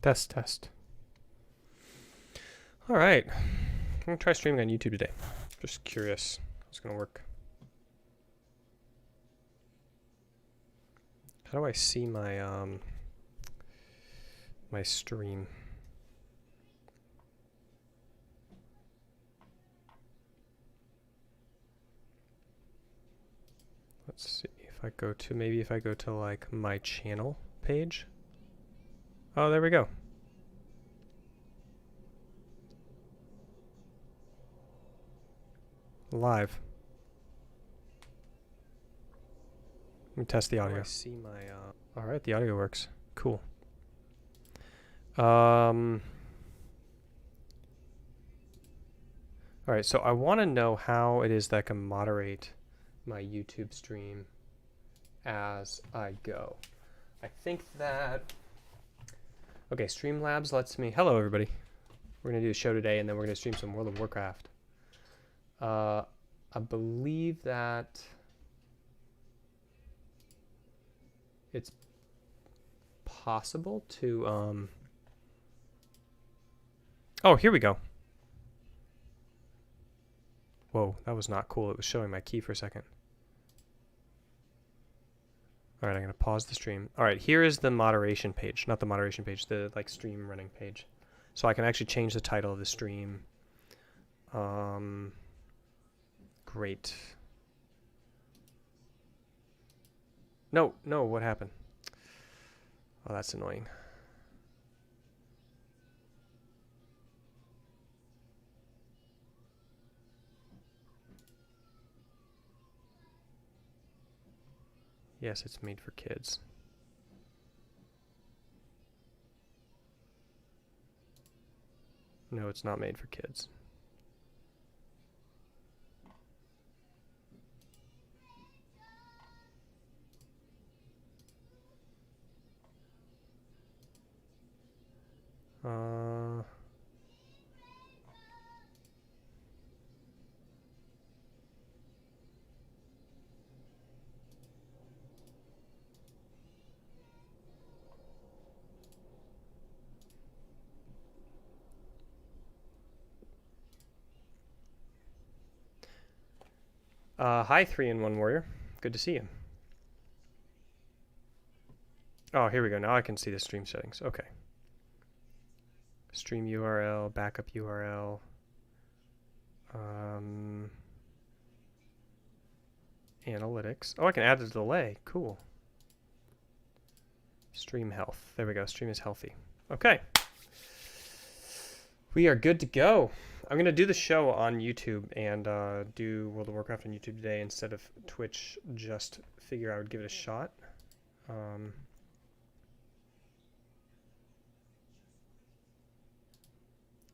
Test, test. All right. I'm going to try streaming on YouTube today. Just curious how it's going to work. How do I see my my stream? Let's see if I go to, maybe if I go to like my channel page. Oh, there we go. Live. Let me test the audio. I see my all right, the audio works. Cool. All right, so I want to know how it is that I can moderate my YouTube stream as I go. I think that, okay, Streamlabs lets me, hello everybody. We're going to do a show today and then we're going to stream some World of Warcraft. I believe that it's possible to, oh, here we go. Whoa, that was not cool. It was showing my key for a second. All right, I'm going to pause the stream. All right, here is the moderation page. Not the moderation page, the like stream running page. So I can actually change the title of the stream. Great. No, what happened? Oh, that's annoying. Yes, it's made for kids. No, it's not made for kids. Hi, 3-in-1 Warrior. Good to see you. Oh, here we go. Now I can see the stream settings. Okay. Stream URL, backup URL. Analytics. Oh, I can add a delay. Cool. Stream health. There we go. Stream is healthy. Okay. We are good to go. I'm going to do the show on YouTube and do World of Warcraft on YouTube today instead of Twitch. Just figure I would give it a shot.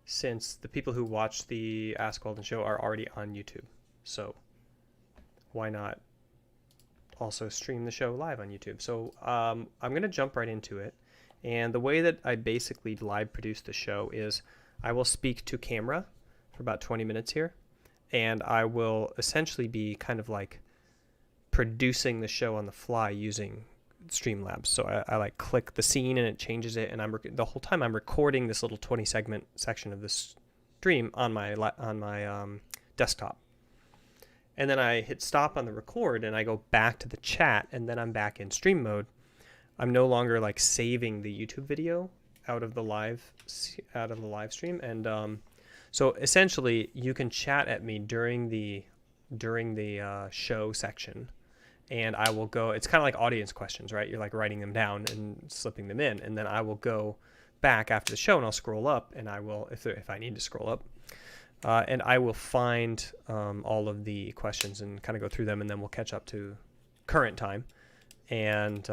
Since the people who watch the Ask Walden show are already on YouTube. So why not also stream the show live on YouTube? So I'm going to jump right into it. And the way that I basically live produce the show is I will speak to camera for about 20 minutes here, and I will essentially be kind of like producing the show on the fly using Streamlabs. So I like click the scene and it changes it, and the whole time I'm recording this little 20 segment section of this stream on my desktop. And then I hit stop on the record and I go back to the chat, and then I'm back in stream mode. I'm no longer like saving the YouTube video out of the live stream, and so essentially you can chat at me during the show section, and I will go, it's kind of like audience questions, right? You're like writing them down and slipping them in, and then I will go back after the show and I'll scroll up, and I will, if I need to scroll up, and I will find all of the questions and kind of go through them, and then we'll catch up to current time, and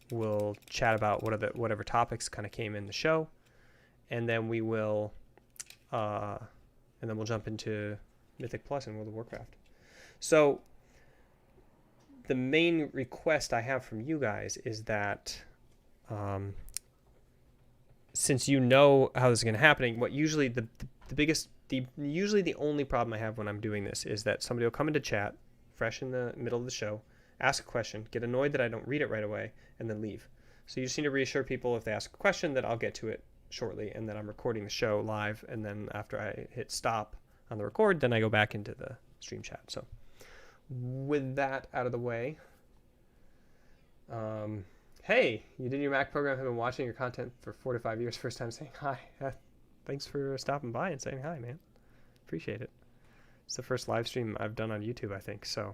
we'll chat about whatever topics kind of came in the show, and then we will and then we'll jump into Mythic Plus and World of Warcraft. So the main request I have from you guys is that since you know how this is going to happen, what usually usually the only problem I have when I'm doing this is that somebody will come into chat fresh in the middle of the show, ask a question, get annoyed that I don't read it right away, and then leave. So you just need to reassure people if they ask a question that I'll get to it shortly, and that I'm recording the show live, and then after I hit stop on the record, then I go back into the stream chat. So with that out of the way, hey, you did your Mac program, have been watching your content for 4 to 5 years, first time saying hi. Thanks for stopping by and saying hi, man. Appreciate it. It's the first live stream I've done on YouTube, I think, so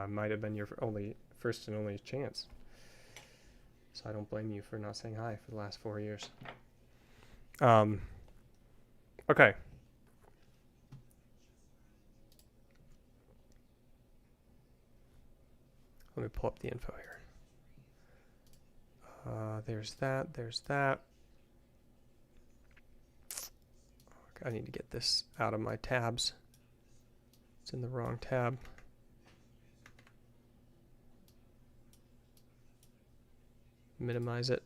might have been your first and only chance. So I don't blame you for not saying hi for the last 4 years. Okay. Let me pull up the info here. There's that. There's that. I need to get this out of my tabs. It's in the wrong tab. Minimize it.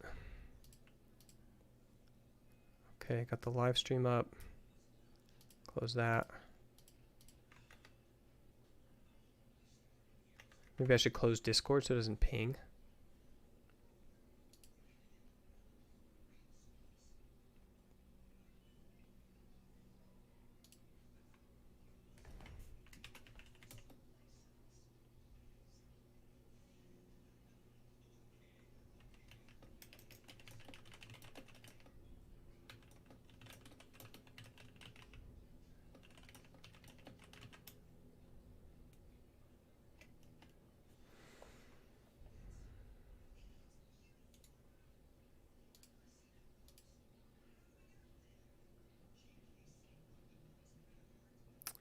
Okay, got the live stream up. Close that. Maybe I should close Discord so it doesn't ping.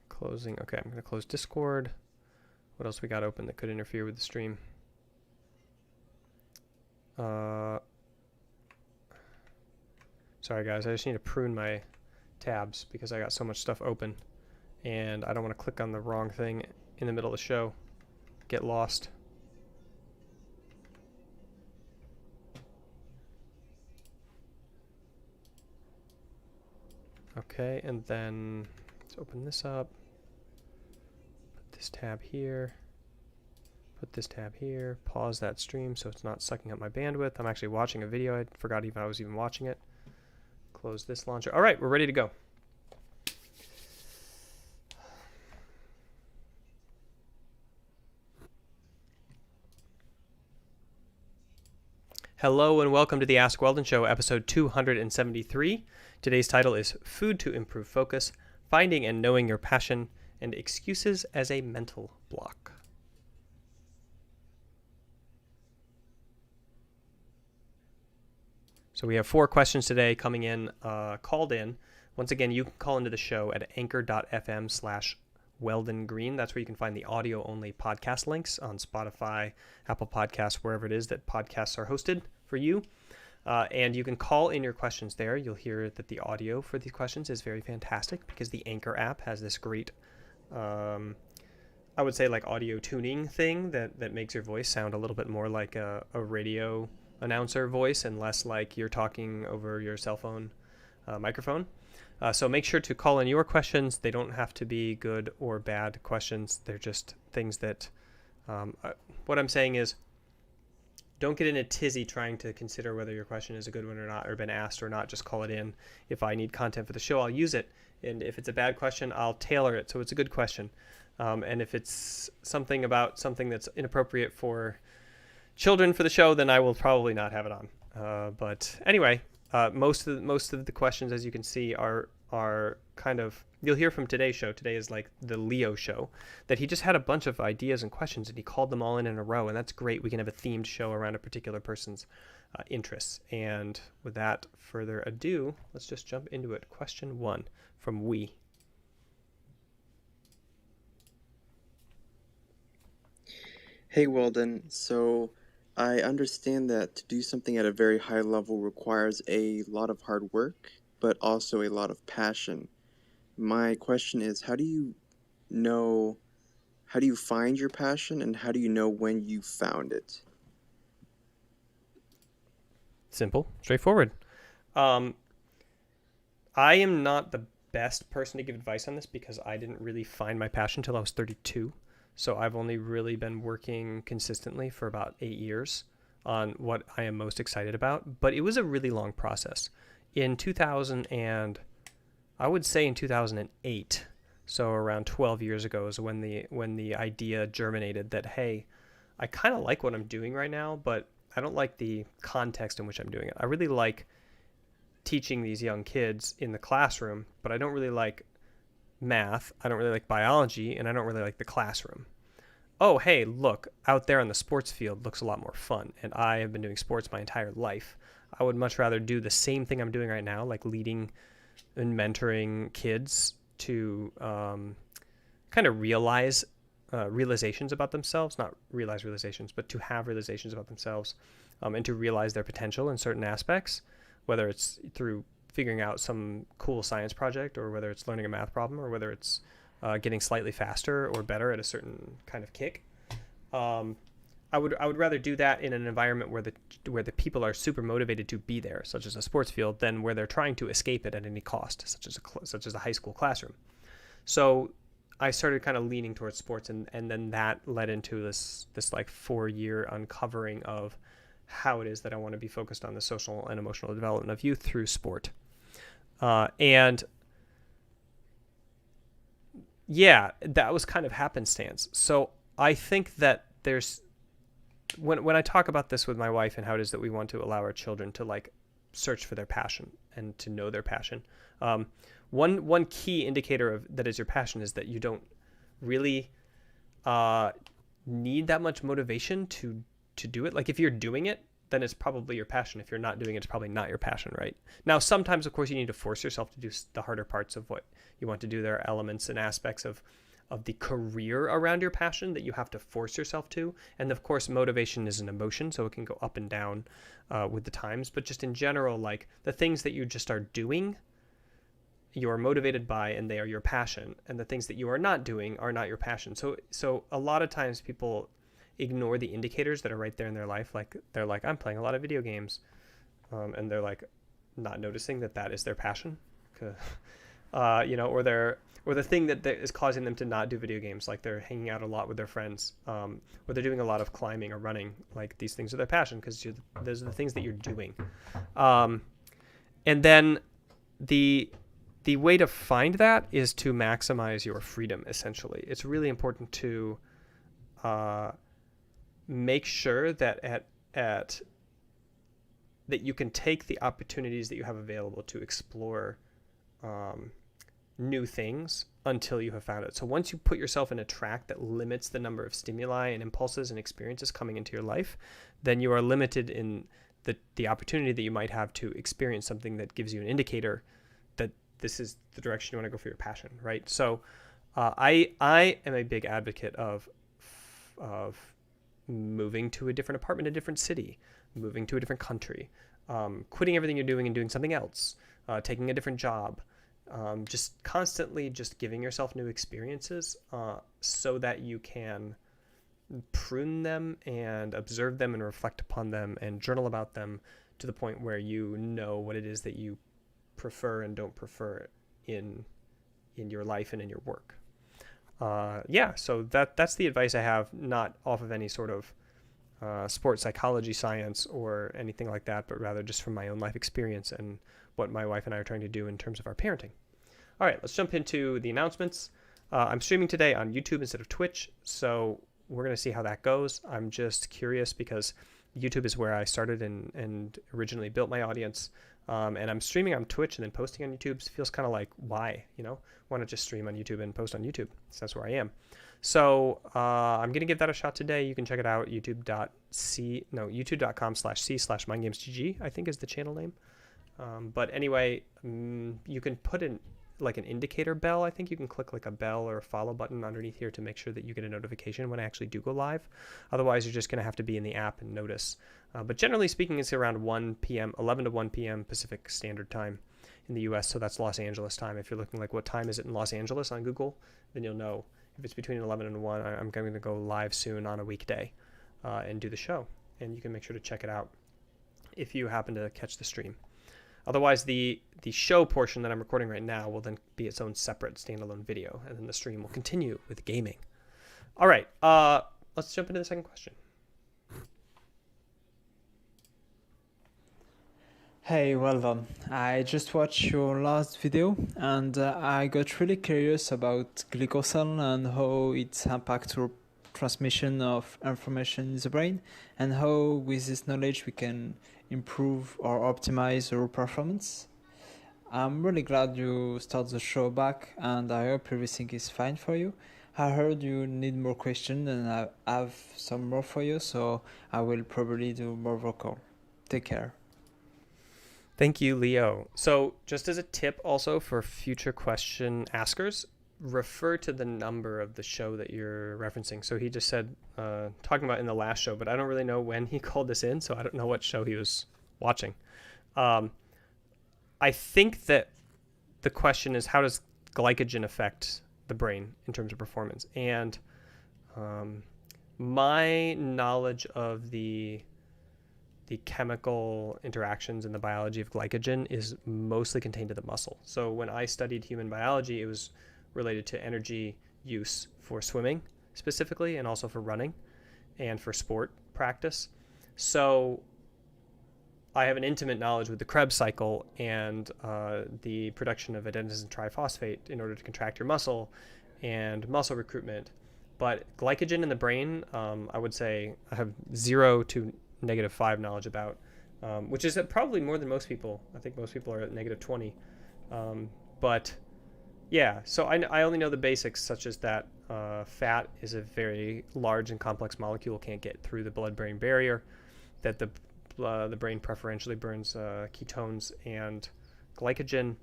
Closing. Okay, I'm going to close Discord. What else we got open that could interfere with the stream? Sorry guys, I just need to prune my tabs because I got so much stuff open and I don't want to click on the wrong thing in the middle of the show. Get lost. Okay, and then let's open this up. Put this tab here. Put this tab here. Pause that stream so it's not sucking up my bandwidth. I'm actually watching a video. I forgot even I was even watching it. Close this launcher. All right, we're ready to go. Hello and welcome to the Ask Weldon Show, episode 273. Today's title is Food to Improve Focus, Finding and Knowing Your Passion, and Excuses as a Mental Block. So we have 4 questions today coming in, called in. Once again, you can call into the show at anchor.fm/WeldonGreen. That's where you can find the audio-only podcast links on Spotify, Apple Podcasts, wherever it is that podcasts are hosted for you. And you can call in your questions there. You'll hear that the audio for these questions is very fantastic because the Anchor app has this great, I would say like audio tuning thing that makes your voice sound a little bit more like a radio announcer voice and less like you're talking over your cell phone microphone. So make sure to call in your questions. They don't have to be good or bad questions. They're just things that, what I'm saying is, don't get in a tizzy trying to consider whether your question is a good one or not, or been asked or not. Just call it in. If I need content for the show, I'll use it. And if it's a bad question, I'll tailor it so it's a good question. And if it's something about something that's inappropriate for children for the show, then I will probably not have it on. But anyway, most of the questions, as you can see, are kind of, you'll hear from today's show. Today is like the Leo show, that he just had a bunch of ideas and questions and he called them all in a row, and that's great. We can have a themed show around a particular person's interests. And without further ado, let's just jump into it. Question 1 from Wee. Hey Weldon, so I understand that to do something at a very high level requires a lot of hard work, but also a lot of passion. My question is, how do you find your passion, and how do you know when you found it? Simple, straightforward. I am not the best person to give advice on this because I didn't really find my passion until I was 32. So I've only really been working consistently for about 8 years. on what I am most excited about, but it was a really long process. In 2000 and I would say in 2008, so around 12 years ago is when the idea germinated that, hey, I kind of like what I'm doing right now, but I don't like the context in which I'm doing it. I really like teaching these young kids in the classroom, but I don't really like math, I don't really like biology, and I don't really like the classroom. Oh, hey, look, out there on the sports field looks a lot more fun, and I have been doing sports my entire life. I would much rather do the same thing I'm doing right now, like leading and mentoring kids to kind of realize realizations about themselves, not realize realizations, but to have realizations about themselves, and to realize their potential in certain aspects, whether it's through figuring out some cool science project, or whether it's learning a math problem, or whether it's getting slightly faster or better at a certain kind of kick. I would rather do that in an environment where the people are super motivated to be there, such as a sports field, than where they're trying to escape it at any cost, such as a high school classroom. So I started kind of leaning towards sports, and then that led into this like 4-year uncovering of how it is that I want to be focused on the social and emotional development of youth through sport. And yeah, that was kind of happenstance. So I think that there's when I talk about this with my wife and how it is that we want to allow our children to like search for their passion and to know their passion. One key indicator of that is your passion is that you don't really need that much motivation to do it. Like if you're doing it, then it's probably your passion. If you're not doing it, it's probably not your passion, right? Now, sometimes, of course, you need to force yourself to do the harder parts of what you want to do. There are elements and aspects of the career around your passion that you have to force yourself to. And of course, motivation is an emotion, so it can go up and down with the times. But just in general, like the things that you just are doing, you are motivated by, and they are your passion. And the things that you are not doing are not your passion. So a lot of times people ignore the indicators that are right there in their life. Like they're like, I'm playing a lot of video games, and they're like not noticing that that is their passion, or the thing that is causing them to not do video games, like they're hanging out a lot with their friends, or they're doing a lot of climbing or running. Like these things are their passion because those are the things that you're doing. And then the way to find that is to maximize your freedom. Essentially, it's really important to make sure that that you can take the opportunities that you have available to explore new things until you have found it. So once you put yourself in a track that limits the number of stimuli and impulses and experiences coming into your life, then you are limited in the opportunity that you might have to experience something that gives you an indicator that this is the direction you want to go for your passion, right? So I am a big advocate of moving to a different apartment, a different city, moving to a different country, quitting everything you're doing and doing something else, taking a different job, just constantly just giving yourself new experiences so that you can prune them and observe them and reflect upon them and journal about them to the point where you know what it is that you prefer and don't prefer in your life and in your work. So that's the advice I have, not off of any sort of sports psychology science or anything like that, but rather just from my own life experience and what my wife and I are trying to do in terms of our parenting. All right, let's jump into the announcements. I'm streaming today on YouTube instead of Twitch, so we're going to see how that goes. I'm just curious because YouTube is where I started and originally built my audience. And I'm streaming on Twitch and then posting on YouTube. So it feels kind of like, why, why not just stream on YouTube and post on YouTube? So that's where I am. So I'm going to give that a shot today. You can check it out, youtube.com/c/mindgamesgg, I think is the channel name. But anyway, you can put in like an indicator bell. I think you can click like a bell or a follow button underneath here to make sure that you get a notification when I actually do go live. Otherwise, you're just going to have to be in the app and notice. But generally speaking, it's around 1 p.m., 11 to 1 p.m. Pacific Standard Time in the U.S., so that's Los Angeles time. If you're looking like what time is it in Los Angeles on Google, then you'll know. If it's between 11 and 1, I'm going to go live soon on a weekday and do the show. And you can make sure to check it out if you happen to catch the stream. Otherwise, the show portion that I'm recording right now will then be its own separate standalone video, and then the stream will continue with gaming. All right, let's jump into the second question. Hey, well done. I just watched your last video and I got really curious about glycogen and how it impacts our transmission of information in the brain and how with this knowledge we can improve or optimize our performance. I'm really glad you start the show back and I hope everything is fine for you. I heard you need more questions and I have some more for you, so I will probably do more vocal. Take care. Thank you, Leo. So, just as a tip also for future question askers, refer to the number of the show that you're referencing. So, he just said, talking about in the last show, but I don't really know when he called this in, so I don't know what show he was watching. Um, I think that the question is, how does glycogen affect the brain in terms of performance? And um, my knowledge of the chemical interactions in the biology of glycogen is mostly contained to the muscle. So when I studied human biology, it was related to energy use for swimming specifically, and also for running and for sport practice. So I have an intimate knowledge with the Krebs cycle and the production of adenosine triphosphate in order to contract your muscle and muscle recruitment. But glycogen in the brain, I would say I have 0 to -5 knowledge about, which is probably more than most people. I think most people are at -20. But yeah, so I only know the basics, such as that fat is a very large and complex molecule, can't get through the blood-brain barrier, that the brain preferentially burns ketones and glycogen,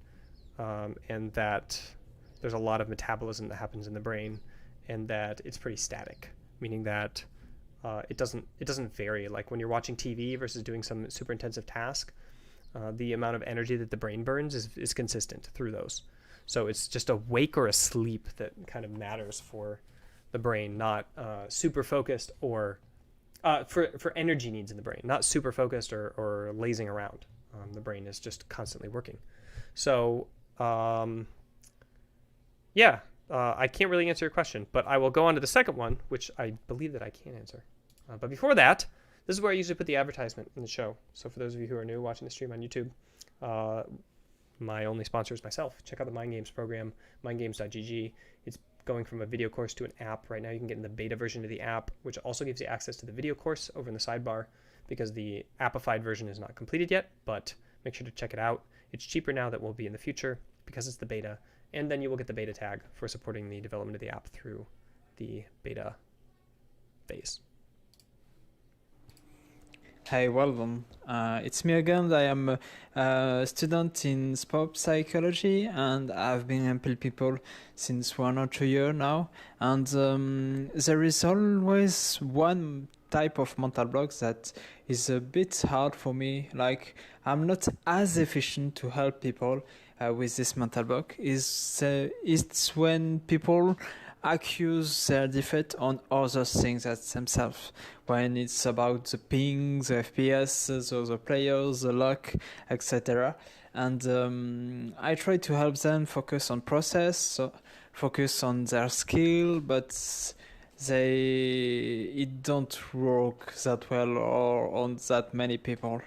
and that there's a lot of metabolism that happens in the brain, and that it's pretty static, meaning that it doesn't vary. Like when you're watching TV versus doing some super intensive task, the amount of energy that the brain burns is consistent through those. So it's just a wake or a sleep that kind of matters for the brain, not super focused or for energy needs in the brain, not super focused or lazing around. The brain is just constantly working. So yeah, I can't really answer your question, but I will go on to the second one, which I believe that I can answer. But before that, this is where I usually put the advertisement in the show. So for those of you who are new watching the stream on YouTube, uh, my only sponsor is myself. Check out the Mind Games program, mindgames.gg. It's going from a video course to an app. Right now you can get in the beta version of the app, which also gives you access to the video course over in the sidebar, because the appified version is not completed yet, but make sure to check it out. It's cheaper now than it will be in the future because it's the beta, and then you will get the beta tag for supporting the development of the app through the beta phase. Hey, well done. It's me again. I am a student in sport psychology and I've been helping people since 1 or 2 years now. And there is always one type of mental block that is a bit hard for me. Like, I'm not as efficient to help people with this mental block. It's when people accuse their defeat on other things than themselves, when it's about the ping, the FPS, the other players, the luck, etc. And I try to help them focus on process, so focus on their skill, but it don't work that well or on that many people.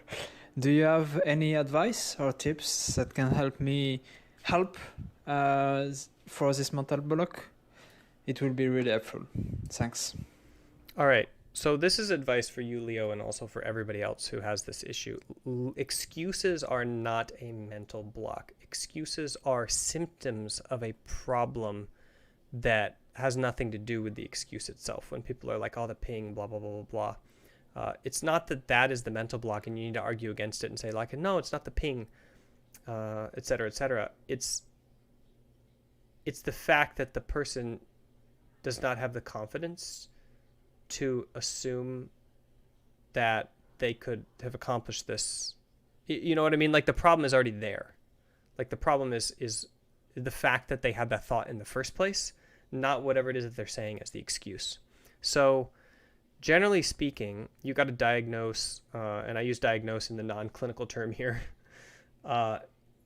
Do you have any advice or tips that can help for this mental block? It will be really helpful. Thanks. All right. So this is advice for you, Leo, and also for everybody else who has this issue. Excuses are not a mental block. Excuses are symptoms of a problem that has nothing to do with the excuse itself. When people are like, oh, the ping, blah, blah, blah, blah, blah. It's not that that is the mental block and you need to argue against it and say like, no, it's not the ping, et cetera, et cetera. It's the fact that the person does not have the confidence to assume that they could have accomplished this. You know what I mean? Like the problem is already there. Like the problem is the fact that they had that thought in the first place, not whatever it is that they're saying as the excuse. So generally speaking, you got to diagnose, and I use diagnose in the non-clinical term here.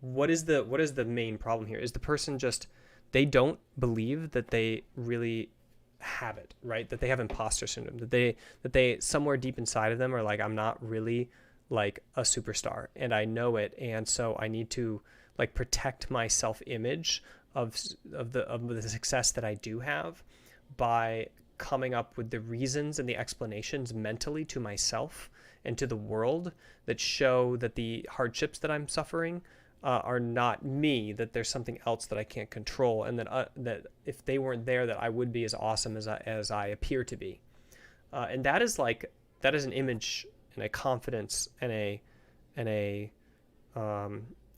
What is the main problem here? Is the person just, they don't believe that they really have it, right? That they have imposter syndrome, that they somewhere deep inside of them are like, I'm not really like a superstar, and I know it, and so I need to like protect my self-image of the success that I do have by coming up with the reasons and the explanations mentally to myself and to the world that show that the hardships that I'm suffering are not me, that there's something else that I can't control, and that if they weren't there, that I would be as awesome as I appear to be. And that is an image and a confidence and a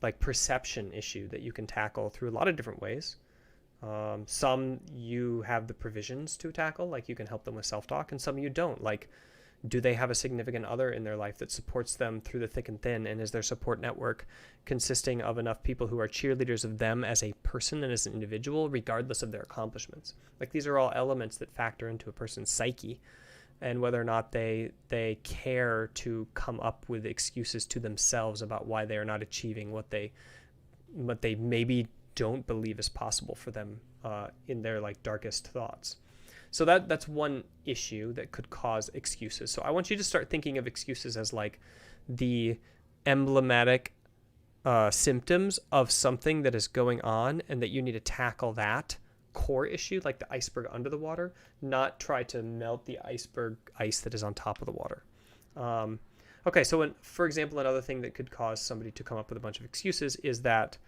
like perception issue that you can tackle through a lot of different ways. Some you have the provisions to tackle, like you can help them with self-talk, and some you don't. Like, do they have a significant other in their life that supports them through the thick and thin, and is their support network consisting of enough people who are cheerleaders of them as a person and as an individual, regardless of their accomplishments? Like, these are all elements that factor into a person's psyche and whether or not they care to come up with excuses to themselves about why they are not achieving what they maybe don't believe is possible for them in their like darkest thoughts. So that's one issue that could cause excuses. So I want you to start thinking of excuses as like the emblematic symptoms of something that is going on, and that you need to tackle that core issue, like the iceberg under the water, not try to melt the iceberg ice that is on top of the water. Okay, so for example, another thing that could cause somebody to come up with a bunch of excuses is that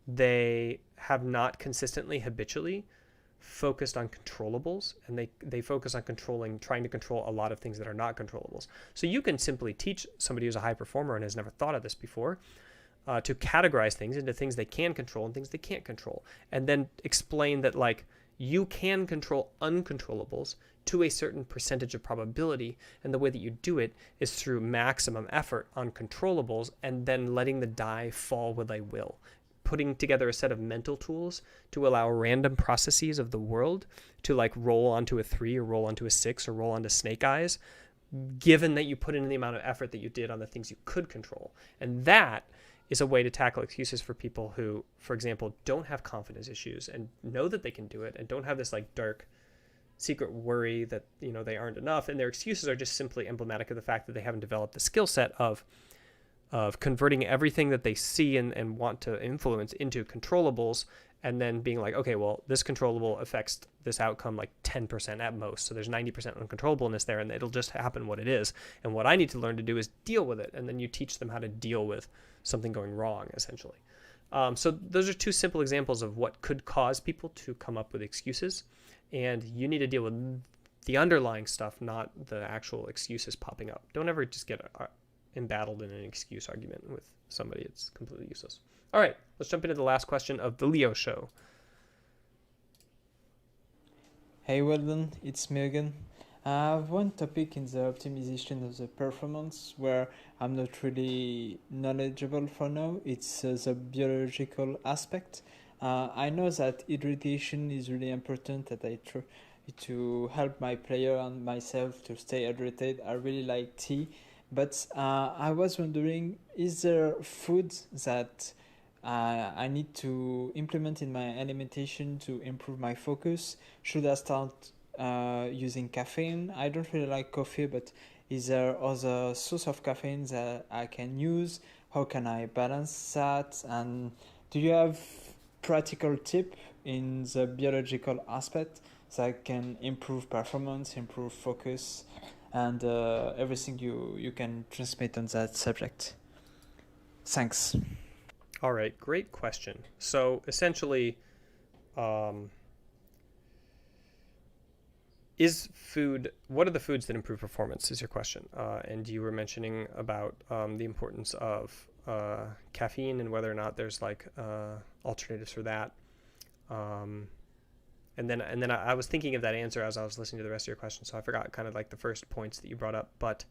they have not consistently, habitually focused on controllables, and they focus on trying to control a lot of things that are not controllables. So you can simply teach somebody who's a high performer and has never thought of this before to categorize things into things they can control and things they can't control, and then explain that like you can control uncontrollables to a certain percentage of probability, and the way that you do it is through maximum effort on controllables and then letting the die fall where they will, putting together a set of mental tools to allow random processes of the world to like roll onto a 3 or roll onto a 6 or roll onto snake eyes, given that you put in the amount of effort that you did on the things you could control. And that is a way to tackle excuses for people who, for example, don't have confidence issues and know that they can do it and don't have this like dark secret worry that, you know, they aren't enough, and their excuses are just simply emblematic of the fact that they haven't developed the skill set of converting everything that they see and want to influence into controllables, and then being like, okay, well, this controllable affects this outcome like 10% at most, so there's 90% uncontrollableness there, and it'll just happen what it is, and what I need to learn to do is deal with it. And then you teach them how to deal with something going wrong, essentially. So those are two simple examples of what could cause people to come up with excuses, and you need to deal with the underlying stuff, not the actual excuses popping up. Don't ever just get embattled in an excuse argument with somebody. It's completely useless. All right, let's jump into the last question of the Leo show. Hey Weldon, it's me again. I have one topic in the optimization of the performance where I'm not really knowledgeable for now. It's the biological aspect. I know that hydration is really important, that I try to help my player and myself to stay hydrated. I really like tea, but I was wondering, is there food that I need to implement in my alimentation to improve my focus? Should I start using caffeine? I don't really like coffee, but is there other source of caffeine that I can use? How can I balance that? And do you have practical tip in the biological aspect that can improve performance, improve focus, and everything you can transmit on that subject? Thanks. All right, great question. So essentially, what are the foods that improve performance is your question. And you were mentioning about the importance of caffeine and whether or not there's like alternatives for that. And then I was thinking of that answer as I was listening to the rest of your question, so I forgot kind of like the first points that you brought up. But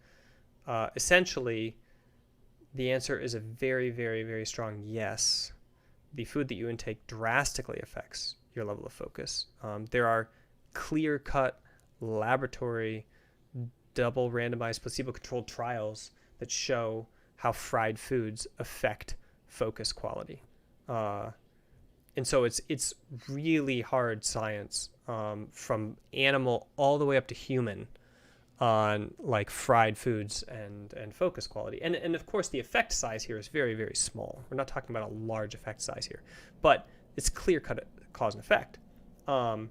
essentially, the answer is a very, very, very strong yes. The food that you intake drastically affects your level of focus. There are clear-cut laboratory, double randomized placebo-controlled trials that show how fried foods affect focus quality. And so it's really hard science from animal all the way up to human on like fried foods and focus quality. And of course the effect size here is very, very small. We're not talking about a large effect size here, but it's clear cut cause and effect. And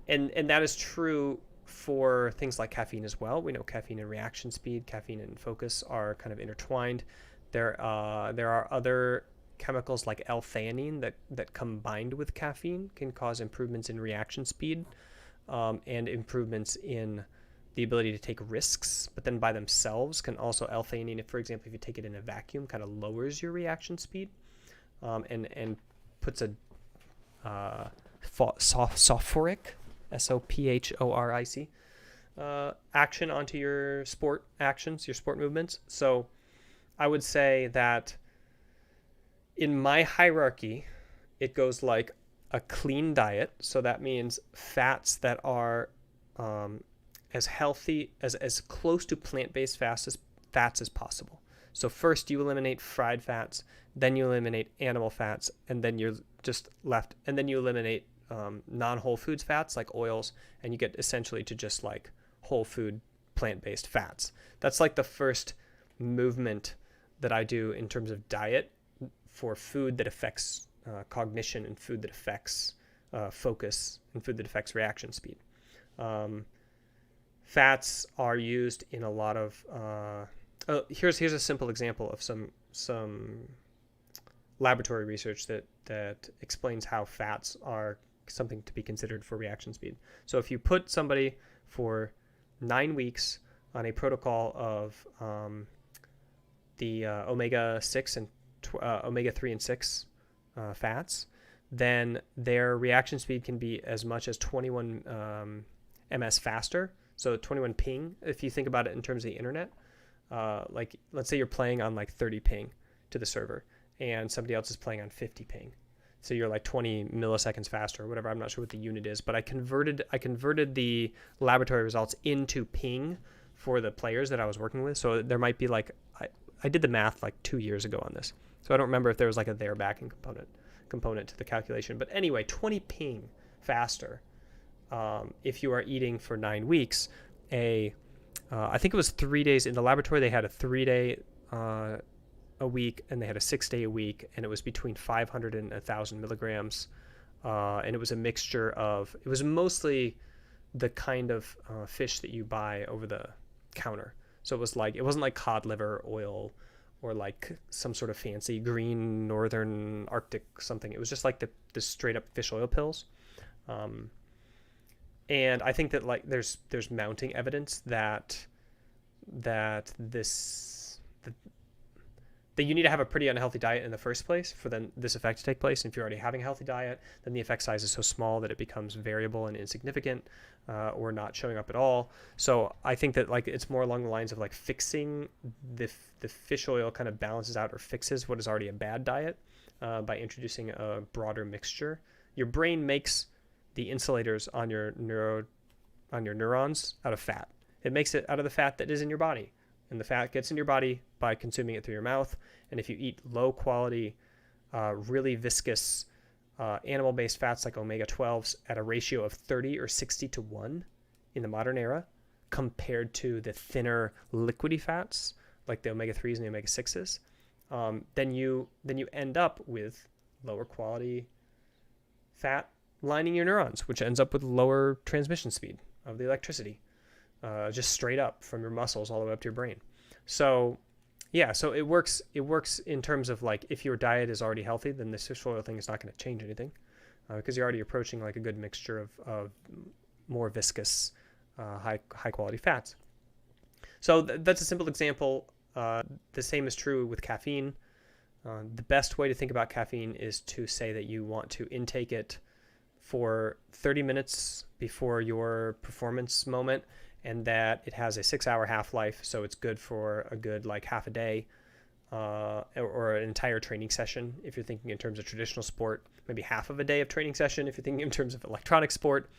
that is true for things like caffeine as well. We know caffeine and reaction speed, caffeine and focus are kind of intertwined. There are other chemicals like L-theanine that combined with caffeine can cause improvements in reaction speed, and improvements in the ability to take risks, but then by themselves can also, L-theanine, for example, if you take it in a vacuum, kind of lowers your reaction speed, and puts a sophoric, sophoric, action onto your sport actions, your sport movements. So I would say that in my hierarchy, it goes like a clean diet. So that means fats that are as healthy, as close to plant-based fats as possible. So first you eliminate fried fats, then you eliminate animal fats, and then you're just left, and then you eliminate non-whole foods fats like oils, and you get essentially to just like whole food plant-based fats. That's like the first movement that I do in terms of diet for food that affects cognition, and food that affects focus, and food that affects reaction speed. Fats are used in a lot of here's a simple example of some laboratory research that explains how fats are something to be considered for reaction speed. So if you put somebody for 9 weeks on a protocol of the omega-6 and omega-3 and 6 fats, then their reaction speed can be as much as 21 ms faster. So 21 ping, if you think about it in terms of the internet. Like, let's say you're playing on like 30 ping to the server, and somebody else is playing on 50 ping. So you're like 20 milliseconds faster or whatever. I'm not sure what the unit is, but I converted the laboratory results into ping for the players that I was working with. So there might be like, I did the math like 2 years ago on this. So I don't remember if there was like a there backing component to the calculation. But anyway, 20 ping faster if you are eating for 9 weeks. I think it was 3 days in the laboratory. They had a 3-day a week, and they had a 6-day a week, and it was between 500 and 1,000 milligrams. And it was a mixture of, it was mostly the kind of fish that you buy over the counter. So it wasn't like cod liver oil or like some sort of fancy green northern Arctic something. It was just like the straight up fish oil pills. And I think that like there's mounting evidence that you need to have a pretty unhealthy diet in the first place for then this effect to take place. And if you're already having a healthy diet, then the effect size is so small that it becomes variable and insignificant, or not showing up at all. So I think that like it's more along the lines of like fixing the fish oil kind of balances out or fixes what is already a bad diet by introducing a broader mixture. Your brain makes the insulators on your neurons out of fat. It makes it out of the fat that is in your body. And the fat gets in your body by consuming it through your mouth. And if you eat low quality, really viscous animal-based fats like omega-12s at a ratio of 30 or 60 to 1 in the modern era, compared to the thinner liquidy fats like the omega-3s and the omega-6s, then you end up with lower quality fat lining your neurons, which ends up with lower transmission speed of the electricity. Just straight up from your muscles all the way up to your brain. So yeah, so it works in terms of like, if your diet is already healthy, then this fish oil thing is not going to change anything, because you're already approaching like a good mixture of more viscous, high quality fats. So that's a simple example. The same is true with caffeine. The best way to think about caffeine is to say that you want to intake it for 30 minutes before your performance moment, and that it has a 6-hour half-life, so it's good for a good like half a day, or an entire training session if you're thinking in terms of traditional sport, maybe half of a day of training session if you're thinking in terms of electronic sport,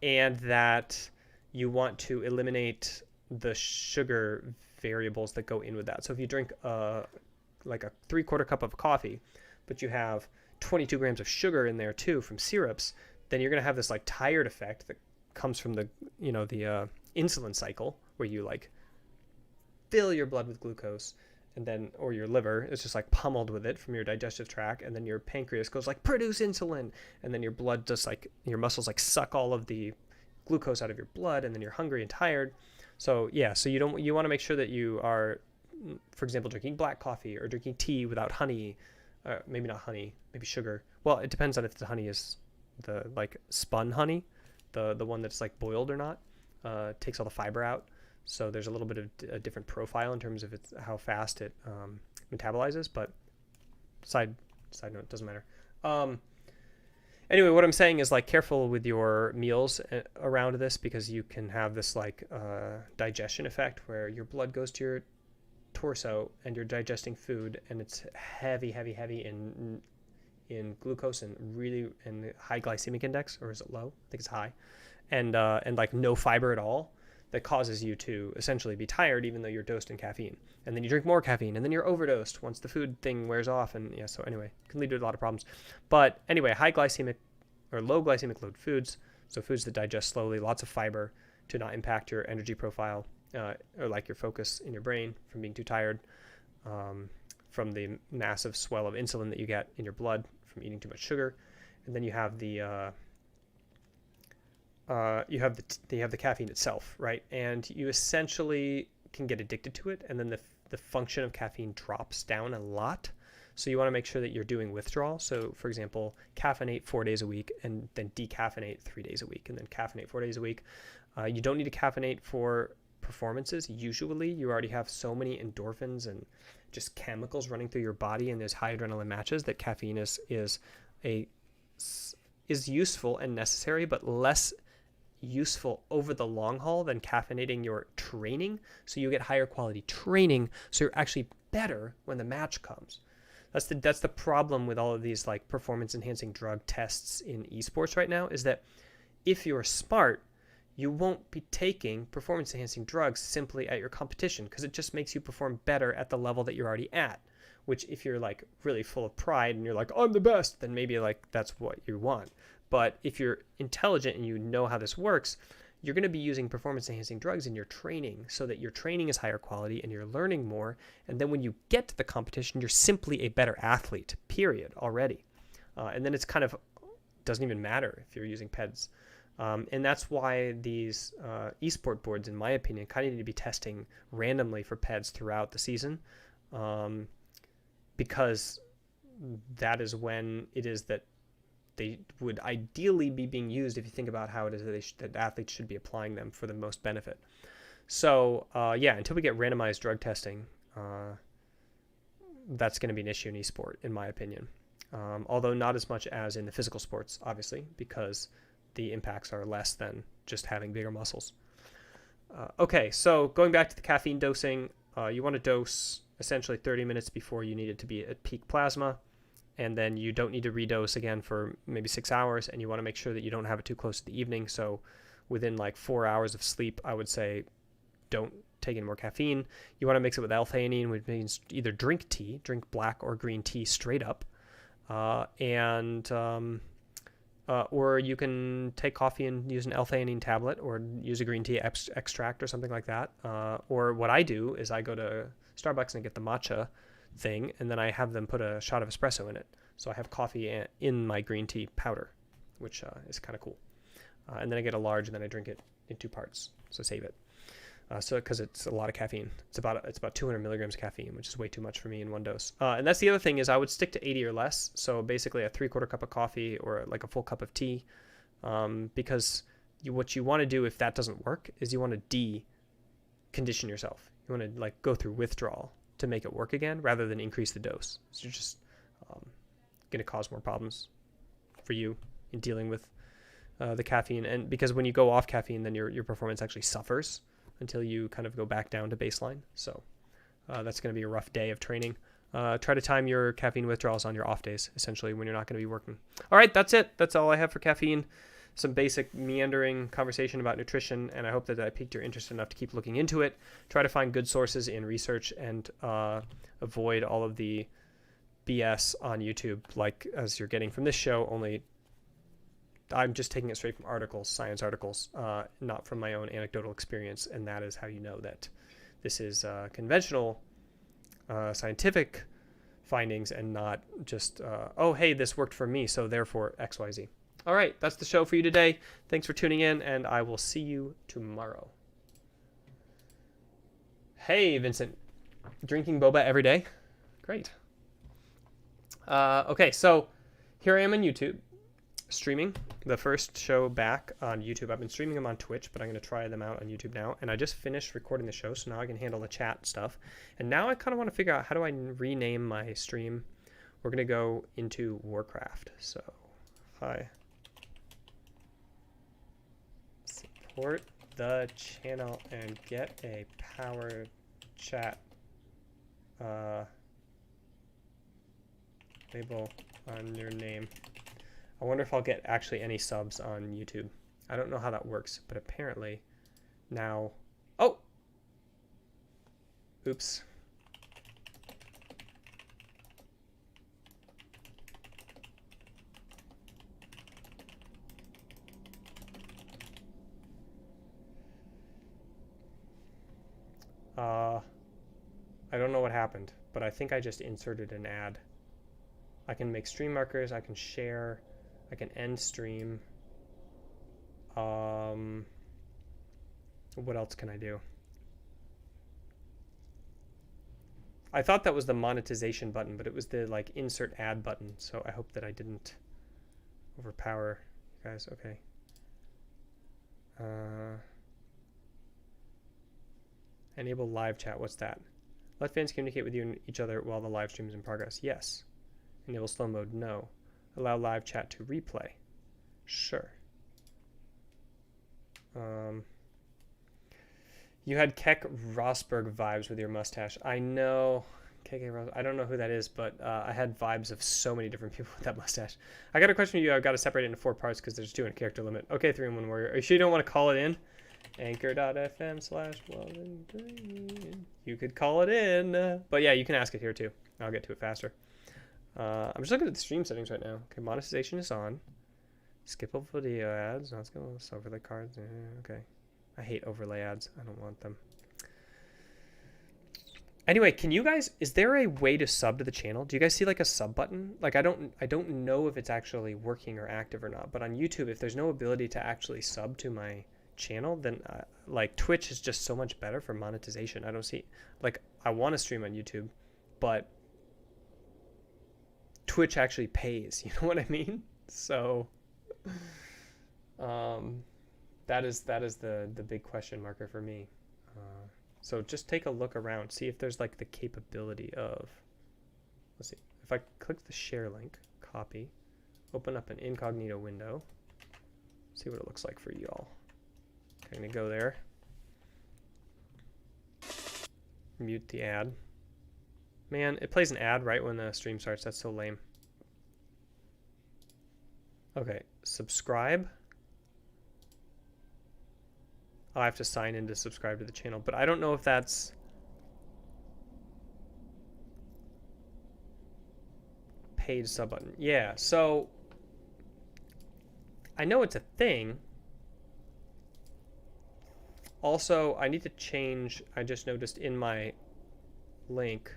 and that you want to eliminate the sugar variables that go in with that. So if you drink like a 3/4 cup of coffee, but you have 22 grams of sugar in there too from syrups, then you're going to have this like tired effect that comes from the the insulin cycle, where you like fill your blood with glucose, and then, or your liver is just like pummeled with it from your digestive tract, and then your pancreas goes like, produce insulin, and then your blood just like, your muscles like suck all of the glucose out of your blood, and then you're hungry and tired. So yeah, so you want to make sure that you are, for example, drinking black coffee or drinking tea without honey, maybe not honey, maybe sugar. Well, it depends on if the honey is the like spun honey, the one that's like boiled or not. Takes all the fiber out. So there's a little bit of a different profile in terms of how fast it metabolizes, but side note, it doesn't matter. Anyway, what I'm saying is like careful with your meals around this, because you can have this like digestion effect where your blood goes to your torso and you're digesting food and it's heavy in glucose and really in high glycemic index, or is it low? I think it's high, and like no fiber at all. That causes you to essentially be tired even though you're dosed in caffeine. And then you drink more caffeine and then you're overdosed once the food thing wears off. And yeah, so anyway, it can lead to a lot of problems. But anyway, high glycemic or low glycemic load foods, so foods that digest slowly, lots of fiber to not impact your energy profile or like your focus in your brain from being too tired, from the massive swell of insulin that you get in your blood from eating too much sugar. And then you have the caffeine itself, right? And you essentially can get addicted to it, and then the function of caffeine drops down a lot. So you want to make sure that you're doing withdrawal. So for example, caffeinate 4 days a week and then decaffeinate 3 days a week, and then caffeinate 4 days a week. You don't need to caffeinate for performances. Usually you already have so many endorphins and just chemicals running through your body in those high adrenaline matches that caffeine is useful and necessary, but less useful over the long haul than caffeinating your training. So you get higher quality training, so you're actually better when the match comes. That's the problem with all of these like performance enhancing drug tests in esports right now, is that if you're smart, you won't be taking performance enhancing drugs simply at your competition, because it just makes you perform better at the level that you're already at. Which if you're like really full of pride and you're like, I'm the best, then maybe like that's what you want. But if you're intelligent and you know how this works, you're going to be using performance enhancing drugs in your training so that your training is higher quality and you're learning more. And then when you get to the competition, you're simply a better athlete, period, already. And then it's kind of doesn't even matter if you're using PEDs. And that's why these esport boards, in my opinion, kind of need to be testing randomly for PEDs throughout the season, because that is when it is that they would ideally be being used, if you think about how it is that athletes should be applying them for the most benefit. So yeah, until we get randomized drug testing, that's going to be an issue in esport, in my opinion. Although not as much as in the physical sports, obviously, because the impacts are less than just having bigger muscles. Okay, so going back to the caffeine dosing, you want to dose essentially 30 minutes before you need it to be at peak plasma. And then you don't need to redose again for maybe 6 hours, and you want to make sure that you don't have it too close to the evening. So within like 4 hours of sleep, I would say don't take any more caffeine. You want to mix it with L-theanine, which means either drink black or green tea straight up, or you can take coffee and use an L-theanine tablet, or use a green tea extract or something like that. Or what I do is I go to Starbucks and get the matcha thing, and then I have them put a shot of espresso in it. So I have coffee in my green tea powder, which is kind of cool. And then I get a large, and then I drink it in 2 parts. So save it. So because it's a lot of caffeine. It's about 200 milligrams of caffeine, which is way too much for me in one dose. And that's the other thing, is I would stick to 80 or less. So basically a 3/4 cup of coffee or like a full cup of tea, because what you want to do if that doesn't work is you want to decondition yourself. You want to like go through withdrawal to make it work again, rather than increase the dose. So you're just going to cause more problems for you in dealing with the caffeine. And because when you go off caffeine, then your performance actually suffers until you kind of go back down to baseline. So that's going to be a rough day of training. Try to time your caffeine withdrawals on your off days, essentially, when you're not going to be working. All right, that's it. That's all I have for caffeine. Some basic meandering conversation about nutrition, and I hope that I piqued your interest enough to keep looking into it. Try to find good sources in research, and avoid all of the BS on YouTube, like as you're getting from this show, only I'm just taking it straight from articles, science articles, not from my own anecdotal experience, and that is how you know that this is conventional scientific findings and not just, oh, hey, this worked for me, so therefore XYZ. All right, that's the show for you today. Thanks for tuning in, and I will see you tomorrow. Hey, Vincent. Drinking boba every day? Great. Okay, so here I am on YouTube, streaming the first show back on YouTube. I've been streaming them on Twitch, but I'm going to try them out on YouTube now. And I just finished recording the show, so now I can handle the chat stuff. And now I kind of want to figure out, how do I rename my stream? We're going to go into Warcraft. So, hi. Support the channel and get a power chat label on your name. I wonder if I'll get actually any subs on YouTube. I don't know how that works, but apparently now... Oh! Oops. I don't know what happened, but I think I just inserted an ad. I can make stream markers, I can share, I can end stream. What else can I do? I thought that was the monetization button, but it was the like insert ad button, so I hope that I didn't overpower you guys. Okay. Enable live chat. What's that? Let fans communicate with you and each other while the live stream is in progress. Yes. Enable slow mode. No. Allow live chat to replay. Sure. You had Keck Rosberg vibes with your mustache. I know. KK Rose. I don't know who that is, but I had vibes of so many different people with that mustache. I got a question for you. I've got to separate it into 4 parts because there's 2 in a character limit. Okay, 3 in 1 warrior. Are you sure you don't want to call it in? Anchor.fm/Weldon. You could call it in. But yeah, you can ask it here too. I'll get to it faster. I'm just looking at the stream settings right now. Okay, monetization is on. Skip all video ads. No, let's go with overlay cards. Okay. I hate overlay ads. I don't want them. Anyway, can you guys, is there a way to sub to the channel? Do you guys see like a sub button? Like I don't know if it's actually working or active or not, but on YouTube, if there's no ability to actually sub to my channel, then like Twitch is just so much better for monetization. I don't see, like I want to stream on YouTube, but Twitch actually pays, you know what I mean? So that is the big question marker for me. So just take a look around, see if there's like the capability of, let's see, if I click the share link, copy, open up an incognito window, see what it looks like for y'all. Okay, I'm gonna go there, mute the ad. Man, it plays an ad right when the stream starts. That's so lame. Okay, subscribe. I'll have to sign in to subscribe to the channel, but I don't know if that's paid sub button. Yeah, so I know it's a thing. Also, I need to change, I just noticed in my link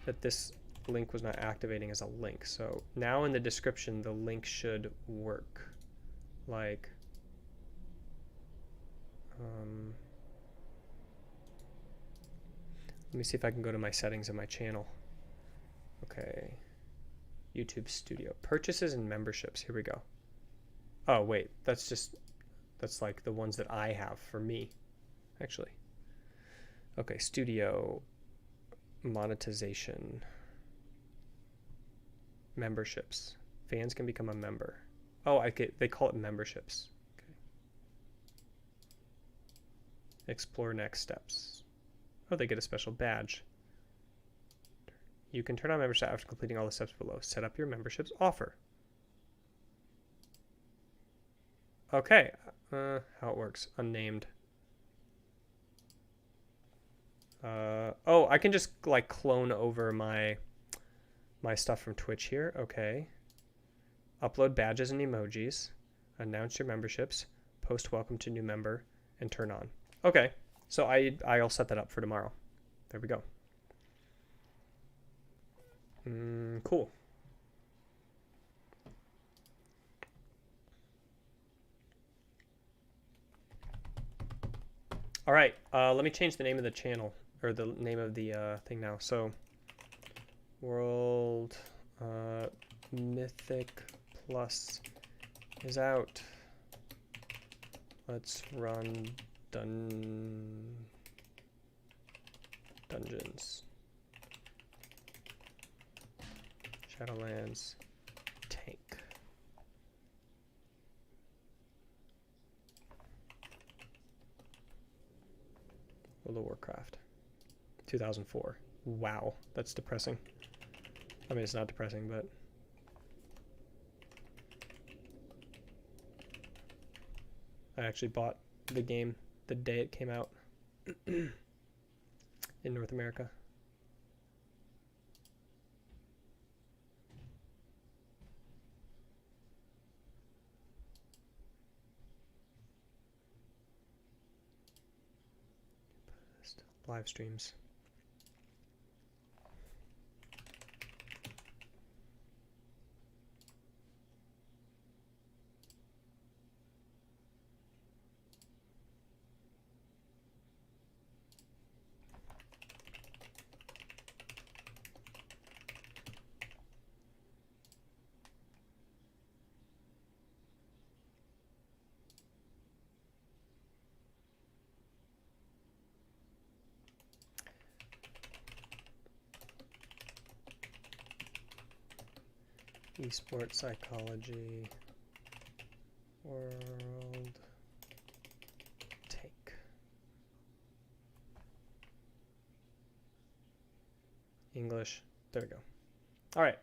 that this link was not activating as a link. So now in the description, the link should work. Like, let me see if I can go to my settings in my channel. Okay. YouTube Studio. Purchases and memberships. Here we go. Oh, wait. That's like the ones that I have for me, actually. Okay, Studio. Monetization. Memberships. Fans can become a member. Oh, they call it memberships. Explore next steps. Oh, they get a special badge. You can turn on membership after completing all the steps below. Set up your membership's offer. Okay. How it works. Unnamed. Oh, I can just like clone over my stuff from Twitch here. Okay. upload badges and emojis, announce your memberships, post welcome to new member, and turn on. Okay, so I'll set that up for tomorrow. There we go. Cool. All right, let me change the name of the channel, or the name of the thing now. So, World Mythic Plus is out. Let's run dungeons. Shadowlands tank. World of Warcraft. 2004. Wow, that's depressing. I mean, it's not depressing, but... I actually bought the game the day it came out in North America. Live streams. Esports psychology, world take. English, there we go. All right.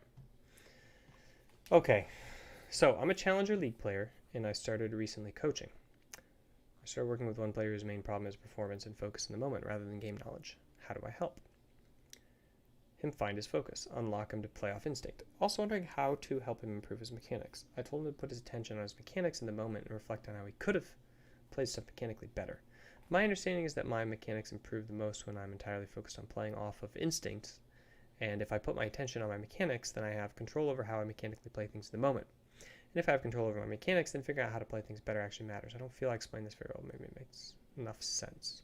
Okay, so I'm a Challenger League player, and I started recently coaching. I started working with one player whose main problem is performance and focus in the moment rather than game knowledge. How do I help him find his focus, unlock him to playoff instinct? Also wondering how to help him improve his mechanics. I told him to put his attention on his mechanics in the moment and reflect on how he could have played stuff mechanically better. My understanding is that my mechanics improve the most when I'm entirely focused on playing off of instinct, and if I put my attention on my mechanics, then I have control over how I mechanically play things in the moment. And if I have control over my mechanics, then figuring out how to play things better actually matters. I don't feel like explaining this very well. Maybe it makes enough sense.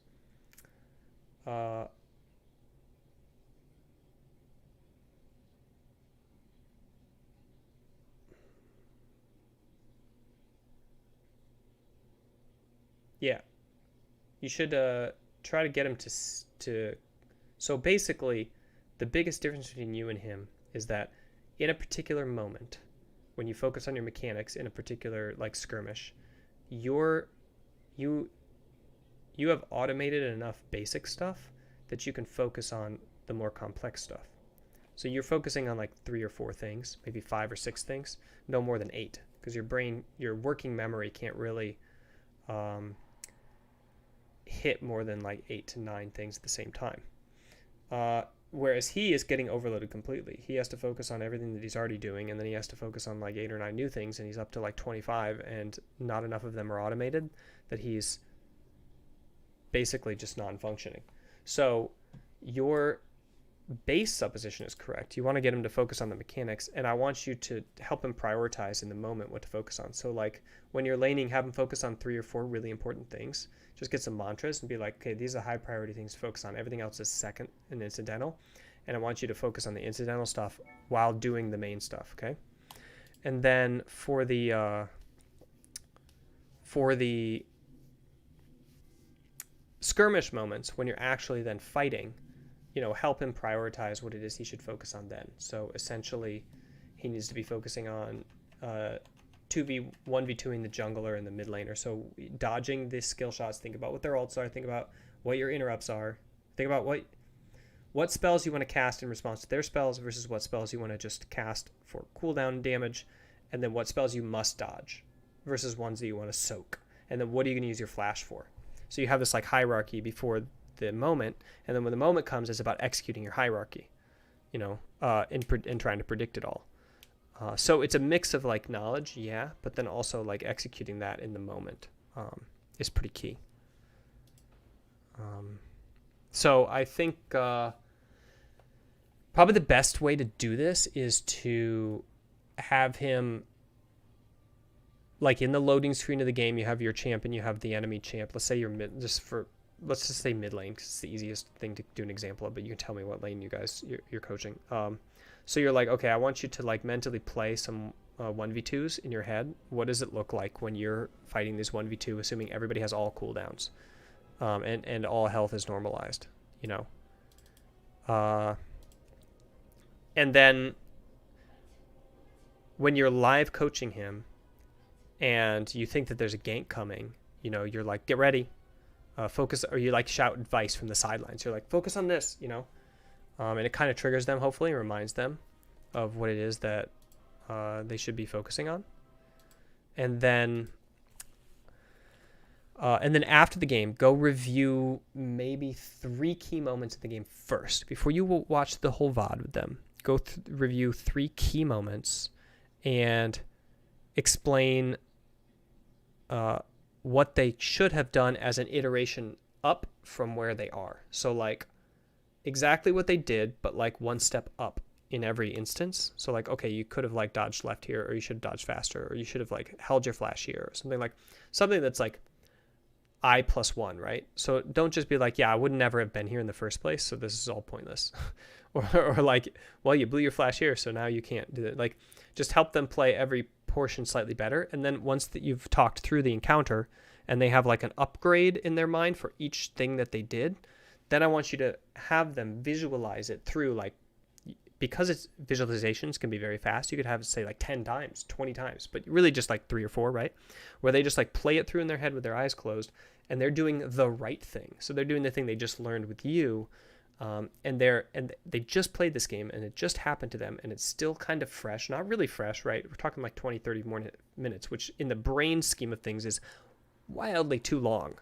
Yeah, you should try to get him to. So basically, the biggest difference between you and him is that in a particular moment, when you focus on your mechanics in a particular like skirmish, you have automated enough basic stuff that you can focus on the more complex stuff. So you're focusing on like 3 or 4 things, maybe 5 or 6 things, no more than 8, because your working memory can't really hit more than like 8 to 9 things at the same time. Whereas he is getting overloaded completely. He has to focus on everything that he's already doing, and then he has to focus on like 8 or 9 new things, and he's up to like 25, and not enough of them are automated, that he's basically just non-functioning. So your base supposition is correct. You want to get him to focus on the mechanics, and I want you to help him prioritize in the moment what to focus on. So like when you're laning, have him focus on 3 or 4 really important things. Just get some mantras and be like, okay, these are high priority things to focus on. Everything else is second and incidental. And I want you to focus on the incidental stuff while doing the main stuff, okay? And then for the skirmish moments, when you're actually then fighting, help him prioritize what it is he should focus on then. So essentially, he needs to be focusing on 1v2ing the jungler and the mid laner. So dodging the skill shots, think about what their ults are, think about what your interrupts are, think about what spells you want to cast in response to their spells versus what spells you want to just cast for cooldown damage, and then what spells you must dodge versus ones that you want to soak. And then what are you going to use your flash for? So you have this like hierarchy before the moment, and then when the moment comes, it's about executing your hierarchy, and trying to predict it all. So it's a mix of like knowledge, yeah, but then also like executing that in the moment is pretty key. So I think probably the best way to do this is to have him, like in the loading screen of the game, you have your champ and you have the enemy champ. Let's say you're let's just say mid lane because it's the easiest thing to do an example of, but you can tell me what lane you're coaching. So you're like, okay, I want you to like mentally play some 1v2s in your head. What does it look like when you're fighting this 1v2, assuming everybody has all cooldowns and all health is normalized, you know? And then when you're live coaching him and you think that there's a gank coming, you know, you're like, get ready, focus, or you like shout advice from the sidelines. You're like, focus on this, you know? And it kind of triggers them, hopefully, and reminds them of what it is that they should be focusing on. And then after the game, go review maybe 3 key moments of the game first. Before you watch the whole VOD with them, go review 3 key moments and explain what they should have done as an iteration up from where they are. So like exactly what they did, but like 1 step up in every instance. So like, okay, you could have like dodged left here, or you should have dodged faster, or you should have like held your flash here, or something that's like I+1, right? So don't just be like, yeah, I would never have been here in the first place, so this is all pointless. or like, well, you blew your flash here, so now you can't do it. Like, just help them play every portion slightly better. And then once that you've talked through the encounter and they have like an upgrade in their mind for each thing that they did, then I want you to have them visualize it through, like, because it's visualizations can be very fast. You could have it say like 10 times, 20 times, but really just like 3 or 4, right? Where they just like play it through in their head with their eyes closed, and they're doing the right thing. So they're doing the thing they just learned with you, and they just played this game and it just happened to them, and it's still kind of fresh, not really fresh, right? We're talking like 20, 30 more minutes, which in the brain scheme of things is wildly too long.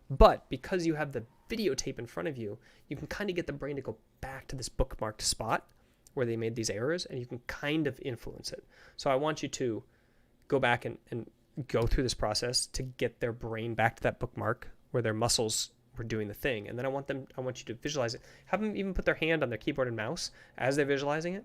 But because you have the videotape in front of you, you can kind of get the brain to go back to this bookmarked spot where they made these errors, and you can kind of influence it. So I want you to go back and go through this process to get their brain back to that bookmark where their muscles were doing the thing. And then I want you to visualize it. Have them even put their hand on their keyboard and mouse as they're visualizing it.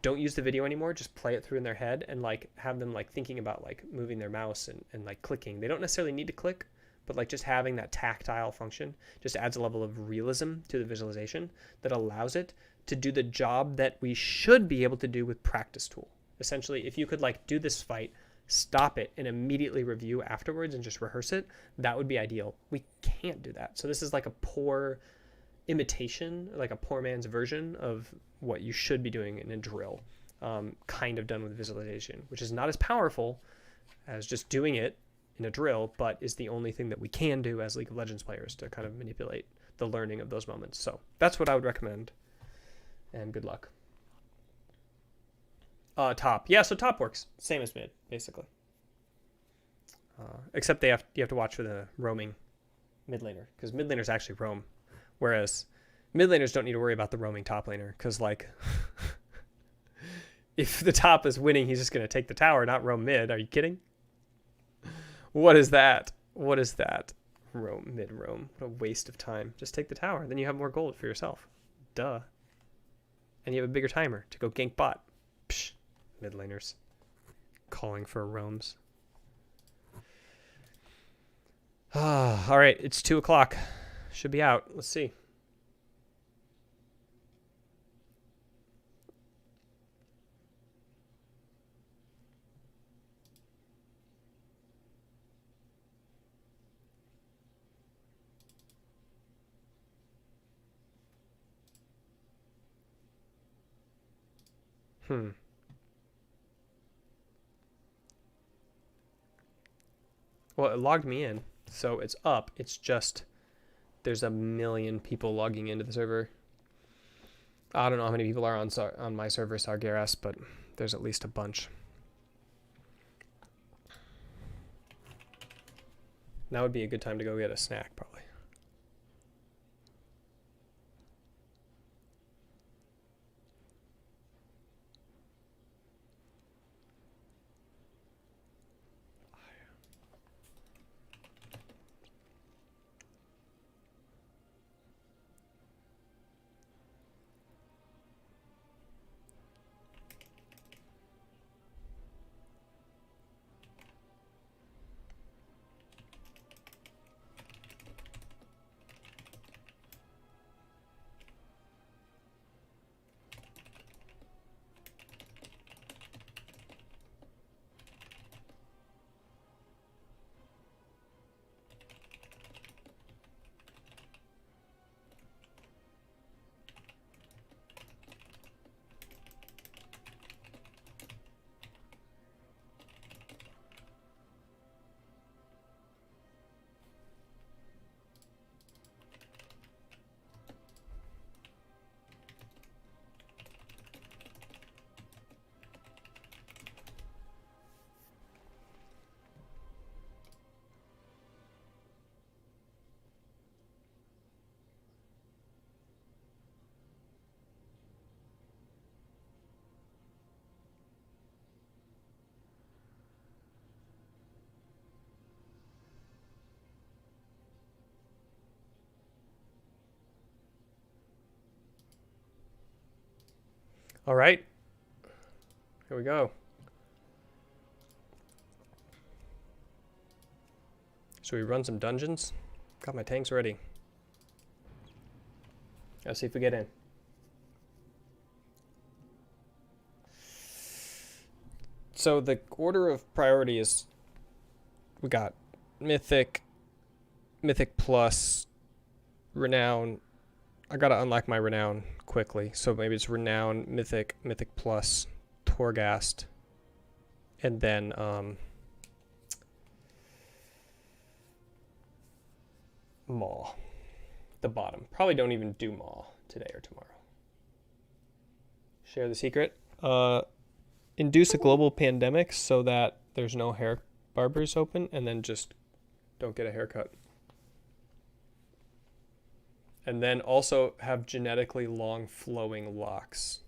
Don't use the video anymore. Just play it through in their head and like have them like thinking about like moving their mouse and like clicking. They don't necessarily need to click, but like just having that tactile function just adds a level of realism to the visualization that allows it to do the job that we should be able to do with practice tool. Essentially, if you could like do this fight, stop it, and immediately review afterwards and just rehearse it, that would be ideal. We can't do that. So this is like a poor imitation, like a poor man's version of what you should be doing in a drill, kind of done with visualization, which is not as powerful as just doing it in a drill, but is the only thing that we can do as League of Legends players to kind of manipulate the learning of those moments. So that's what I would recommend, and good luck. Top. Yeah, so top works. Same as mid, basically. Except you have to watch for the roaming mid laner, because mid laners actually roam, whereas mid laners don't need to worry about the roaming top laner, because like if the top is winning, he's just going to take the tower, not roam mid. Are you kidding? What is that? What is that? Roam, mid roam. What a waste of time. Just take the tower, then you have more gold for yourself. Duh. And you have a bigger timer to go gank bot. Psh, mid laners calling for roams. All right, it's 2 o'clock. Should be out. Let's see. Well, it logged me in, so it's up. It's just there's a million people logging into the server. I don't know how many people are on my server, Sargeras, but there's at least a bunch. Now would be a good time to go get a snack, probably. All right. Here we go. Should we run some dungeons? Got my tanks ready. Let's see if we get in. So the order of priority is we got Mythic, Mythic Plus, Renown. I gotta unlock my Renown quickly. So maybe it's Renown, Mythic, Mythic Plus, Torghast, and then Maw. The bottom. Probably don't even do Maw today or tomorrow. Share the secret. Induce a global pandemic so that there's no hair barbers open, and then just don't get a haircut. And then also have genetically long flowing locks.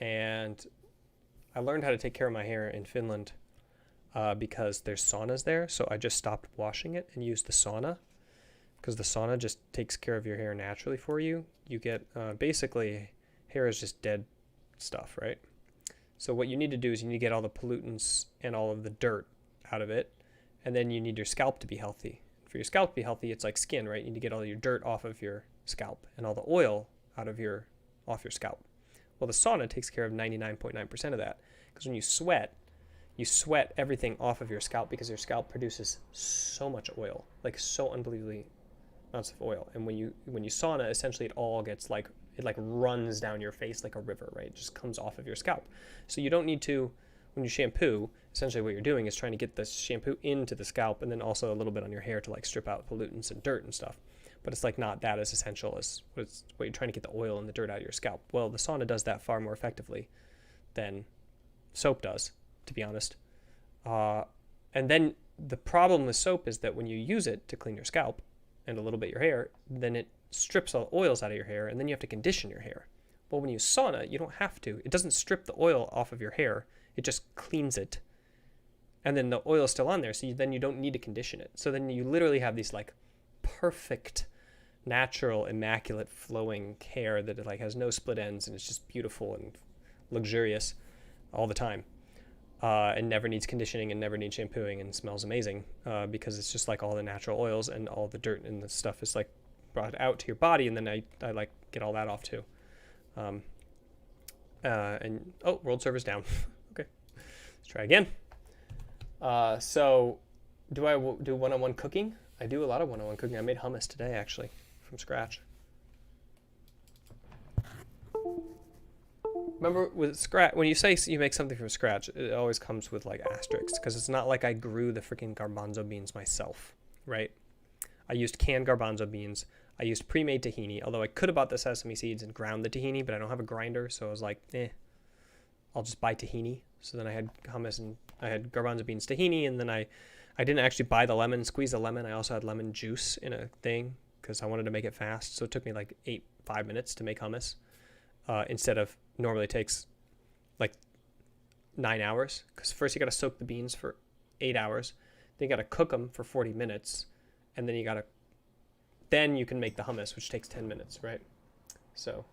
And I learned how to take care of my hair in Finland because there's saunas there. So I just stopped washing it and used the sauna, because the sauna just takes care of your hair naturally for you. You get basically, hair is just dead stuff, right? So what you need to do is you need to get all the pollutants and all of the dirt out of it, and then you need your scalp to be healthy. For your scalp to be healthy, it's like skin, right? You need to get all your dirt off of your scalp and all the oil off your scalp. Well, the sauna takes care of 99.9% of that, because when you sweat everything off of your scalp, because your scalp produces so much oil, like so unbelievably amounts of oil. And when you sauna, essentially it all gets like, it like runs down your face like a river, right? It just comes off of your scalp. So you don't need to, when you shampoo, essentially what you're doing is trying to get the shampoo into the scalp, and then also a little bit on your hair to like strip out pollutants and dirt and stuff. But it's like not that as essential as what you're trying to get the oil and the dirt out of your scalp. Well, the sauna does that far more effectively than soap does, to be honest. And then the problem with soap is that when you use it to clean your scalp and a little bit your hair, then it strips all the oils out of your hair, and then you have to condition your hair. Well, when you sauna, you don't have to. It doesn't strip the oil off of your hair. It just cleans it. And then the oil is still on there, so then you don't need to condition it. So then you literally have these like perfect, natural, immaculate flowing hair that like has no split ends, and it's just beautiful and luxurious all the time. And never needs conditioning and never needs shampooing, and smells amazing because it's just like all the natural oils and all the dirt and the stuff is like brought out to your body, and then I like get all that off too. And oh, world server's down. Okay, let's try again. So do I do one-on-one cooking? I do a lot of one-on-one cooking. I made hummus today actually from scratch. Remember with scratch, when you say you make something from scratch, it always comes with like asterisks, because it's not like I grew the freaking garbanzo beans myself, right? I used canned garbanzo beans. I used pre-made tahini, although I could have bought the sesame seeds and ground the tahini, but I don't have a grinder, so I was like, I'll just buy tahini. So then I had hummus and I had garbanzo beans tahini, and then I didn't actually buy the lemon, squeeze the lemon. I also had lemon juice in a thing because I wanted to make it fast, so it took me like 5 minutes to make hummus. Instead of normally takes like 9 hours, because first you got to soak the beans for 8 hours, then you got to cook them for 40 minutes, and then you can make the hummus, which takes 10 minutes, right? So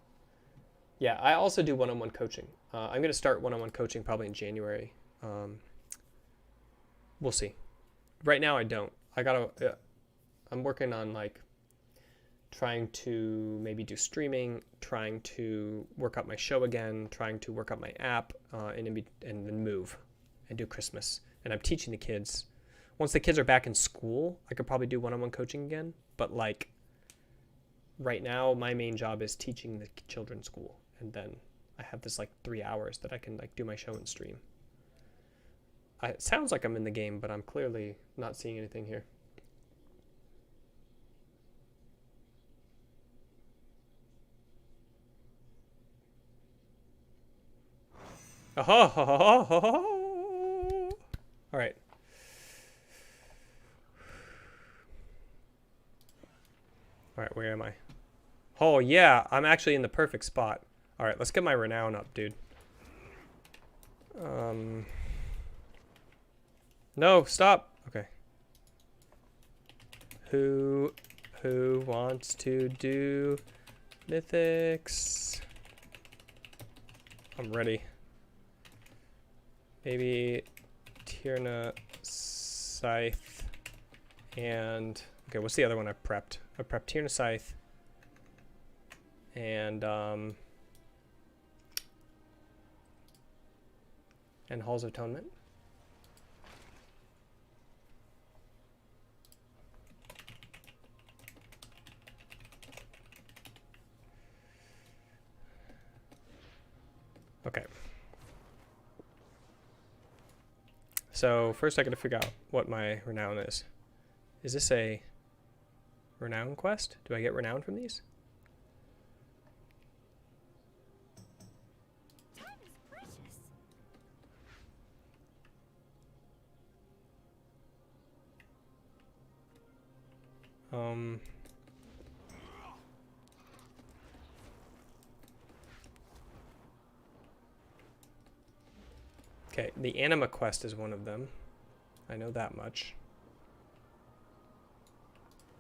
yeah, I also do one-on-one coaching. I'm going to start one-on-one coaching probably in January. We'll see. Right now I don't. I'm working on like trying to maybe do streaming, trying to work out my show again, trying to work out my app, and then move and do Christmas. And I'm teaching the kids. Once the kids are back in school, I could probably do one-on-one coaching again. But like right now, my main job is teaching the children school. And then I have this like 3 hours that I can like do my show and stream. It sounds like I'm in the game, but I'm clearly not seeing anything here. Oh, all right. All right, where am I? Oh, yeah, I'm actually in the perfect spot. All right, let's get my renown up, dude. No, stop. Okay. Who wants to do mythics? I'm ready. Maybe Tierna Scythe and... Okay, what's the other one I prepped? I prepped Tierna Scythe and Halls of Atonement. Okay. So first I gotta figure out what my renown is. Is this a renown quest? Do I get renown from these? Time is precious. Okay, the Anima quest is one of them. I know that much.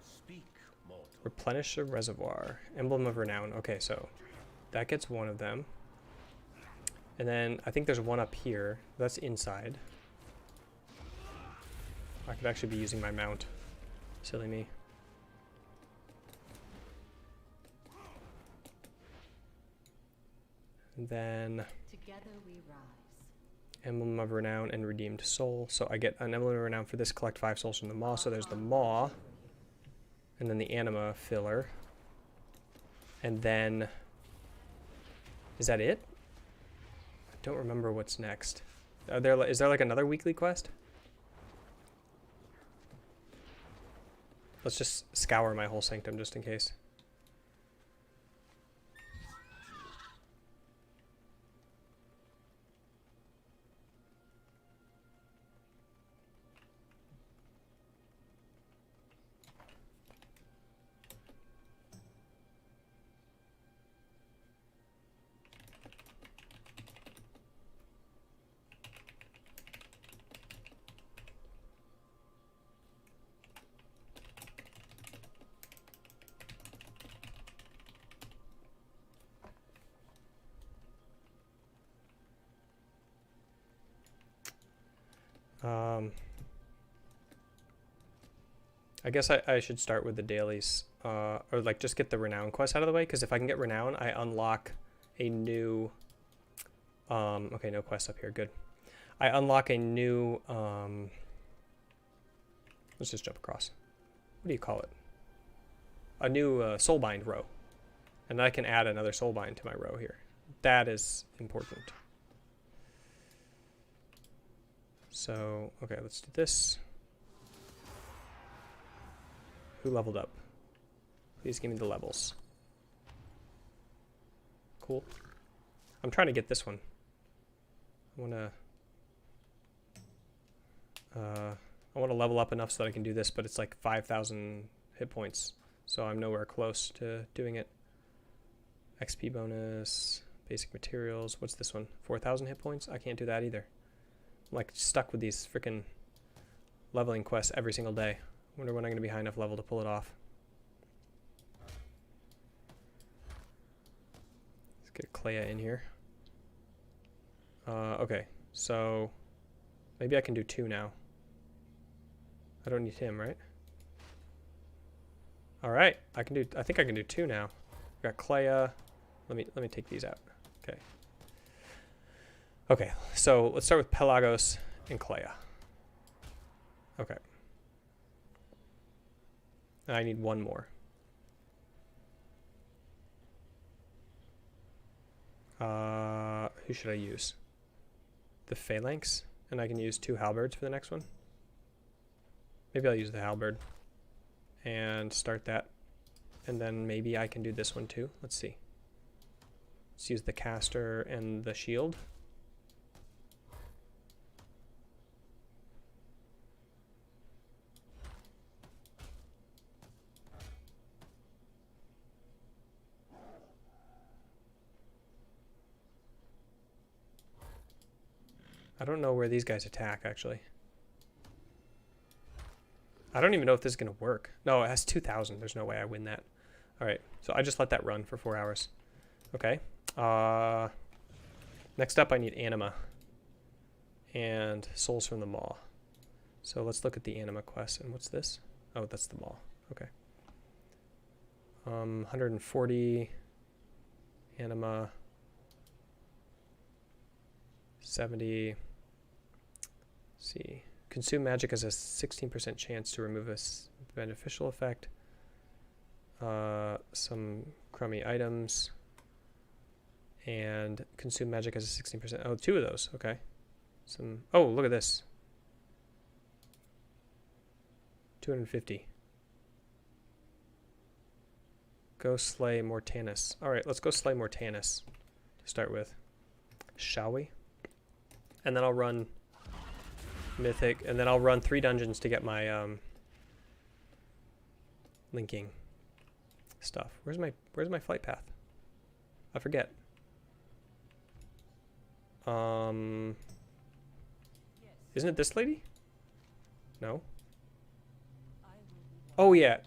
Speak, mortal. Replenish the reservoir. Emblem of Renown. Okay, so that gets one of them. And then I think there's one up here. That's inside. I could actually be using my mount. Silly me. And then Together we rise. Emblem of Renown and Redeemed Soul. So I get an Emblem of Renown for this. Collect 5 souls from the Maw. So there's the Maw. And then the Anima filler. And then... Is that it? I don't remember what's next. Is there like another weekly quest? Let's just scour my whole sanctum just in case. I guess I should start with the dailies, or like just get the renown quest out of the way, because if I can get renown, I unlock a new, okay, no quest up here, good. I unlock a new, let's just jump across. What do you call it? A new soulbind row. And I can add another soulbind to my row here. That is important. So, okay, let's do this. Who leveled up? Please give me the levels. Cool. I'm trying to get this one. I want to level up enough so that I can do this, but it's like 5,000 hit points, so I'm nowhere close to doing it. XP bonus, basic materials. What's this one? 4,000 hit points? I can't do that either. I'm like stuck with these freaking leveling quests every single day. Wonder when I'm going to be high enough level to pull it off. Let's get Clea in here. Okay, so maybe I can do 2 now. I don't need him, right? All right, I think I can do 2 now. Got Clea. Let me take these out. Okay. Okay, so let's start with Pelagos and Clea. Okay. I need one more. Who should I use? The Phalanx, and I can use 2 halberds for the next one. Maybe I'll use the halberd and start that, and then maybe I can do this one too. Let's see. Let's use the caster and the shield. I don't know where these guys attack, actually. I don't even know if this is going to work. No, it has 2,000. There's no way I win that. All right, so I just let that run for 4 hours. Okay. Let Next up, I need anima and souls from the maw. So let's look at the anima quest. And what's this? Oh, that's the maw. Okay. 140 anima, 70. Let's see. Consume magic has a 16% chance to remove a beneficial effect. Some crummy items. And consume magic has a 16%. Oh, 2 of those. Okay. Some. Oh, look at this. 250. Go slay Mortanus. All right, let's go slay Mortanus to start with. Shall we? And then I'll run Mythic, and then I'll run 3 dungeons to get my linking stuff. Where's my flight path? I forget. Isn't it this lady? No. Oh yeah.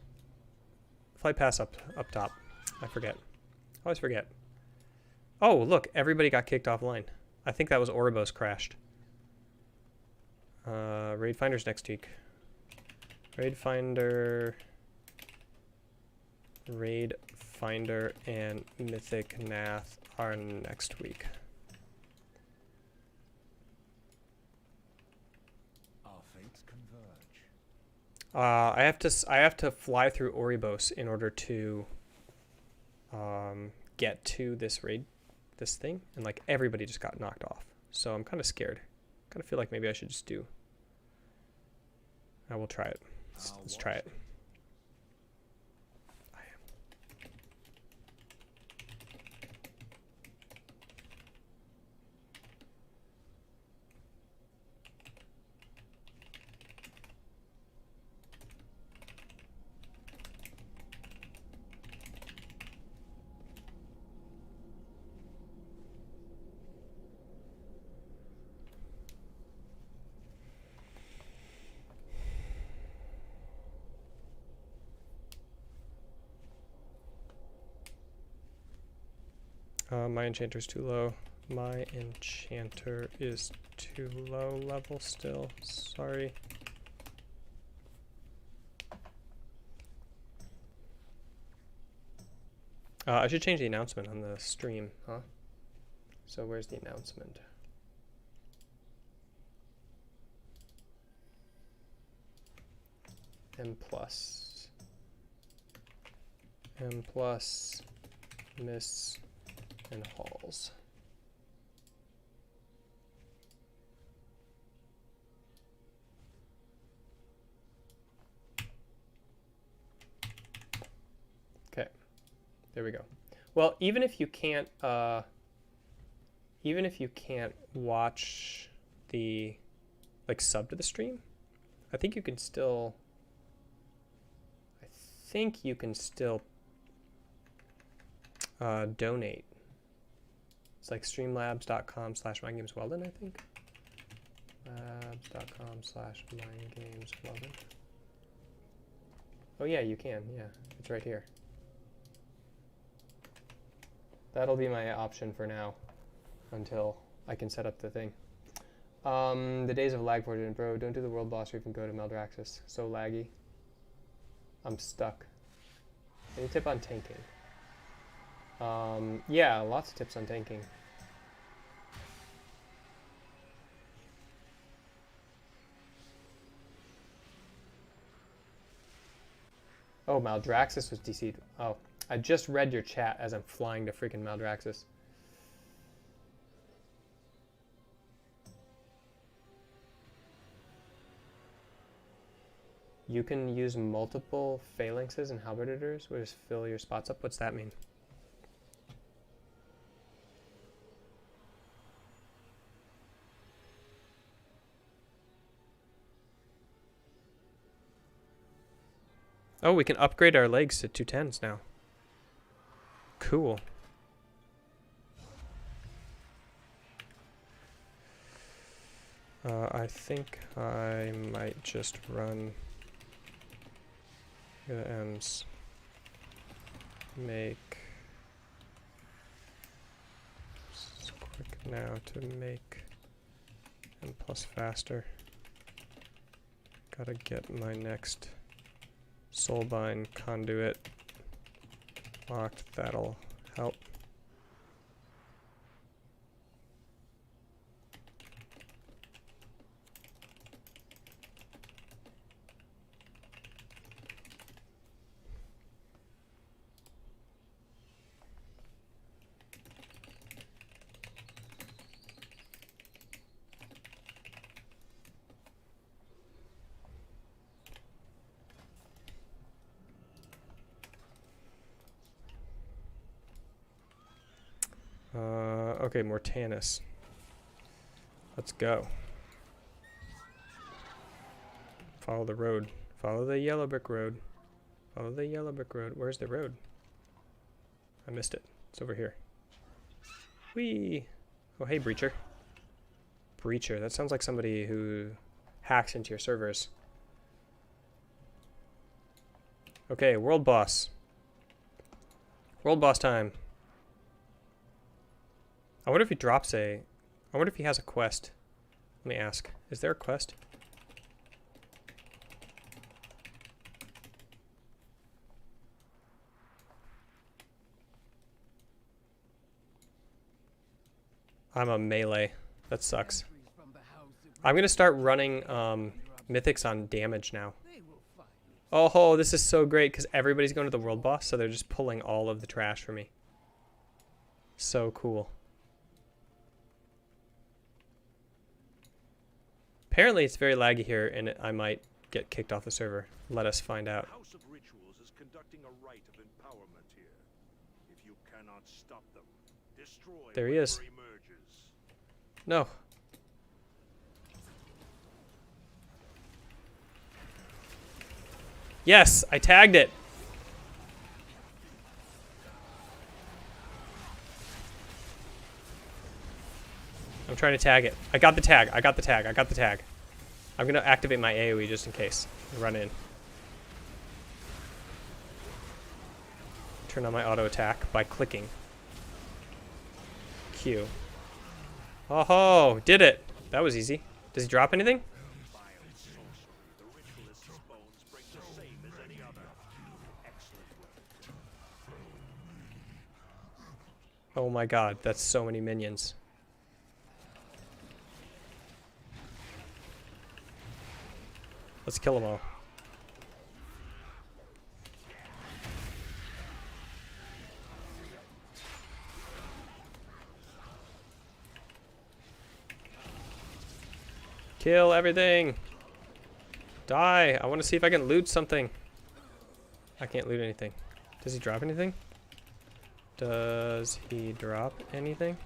Flight pass up top. I forget. I always forget. Oh, look, everybody got kicked offline. I think that was Ouroboros crashed. Raid Finder's next week. Raid Finder, and Mythic Nath are next week. Our fates converge. I have to fly through Ouroboros in order to get to this thing, and like everybody just got knocked off. So I'm kind of scared. Kind of feel like maybe I should just do. I will try it. Let's try it. My enchanter is too low. My enchanter is too low level still. Sorry. I should change the announcement on the stream, huh? So where's the announcement? M plus, miss, and halls. Okay, there we go. Well, even if you can't watch the sub to the stream, I think you can still donate. It's like streamlabs.com/mindgamesweldon, I think. Labs.com/mindgamesweldon. Oh yeah, you can. Yeah, it's right here. That'll be my option for now until I can set up the thing. The days of Lag4, bro. Don't do the world boss or even go to Maldraxxus. So laggy. I'm stuck. Any tip on tanking? Yeah, lots of tips on tanking. Oh, Maldraxxus was DC'd. Oh, I just read your chat as I'm flying to freaking Maldraxxus. You can use multiple phalanxes and halberders, which is fill your spots up. What's that mean? Oh, we can upgrade our legs to 210s now. Cool. I think I might just run the M's. Make quick now to make M+ faster. Gotta get my next soulbind conduit locked. That'll help. Okay, Mortanus. Let's go. Follow the road. Follow the yellow brick road. Follow the yellow brick road. Where's the road? I missed it. It's over here. Whee! Oh, hey, Breacher. Breacher. That sounds like somebody who hacks into your servers. Okay, world boss. World boss time. I wonder if he drops a... I wonder if he has a quest. Let me ask. Is there a quest? I'm a melee. That sucks. I'm going to start running mythics on damage now. Oh, this is so great because everybody's going to the world boss, so they're just pulling all of the trash for me. So cool. Apparently it's very laggy here, and I might get kicked off the server. Let us find out. The House of Rituals is conducting a rite of empowerment here. If you cannot stop them, destroy There he is. whatever emerges. No. Yes, I tagged it. I'm trying to tag it. I got the tag. I got the tag. I got the tag. I'm going to activate my AoE just in case. Run in. Turn on my auto attack by clicking Q. Oh ho! Did it! That was easy. Does he drop anything? The ritualist's bones break the same as any other. Excellent work. Oh my god, that's so many minions. Let's kill them all. Kill everything! Die! I want to see if I can loot something. I can't loot anything. Does he drop anything? Does he drop anything?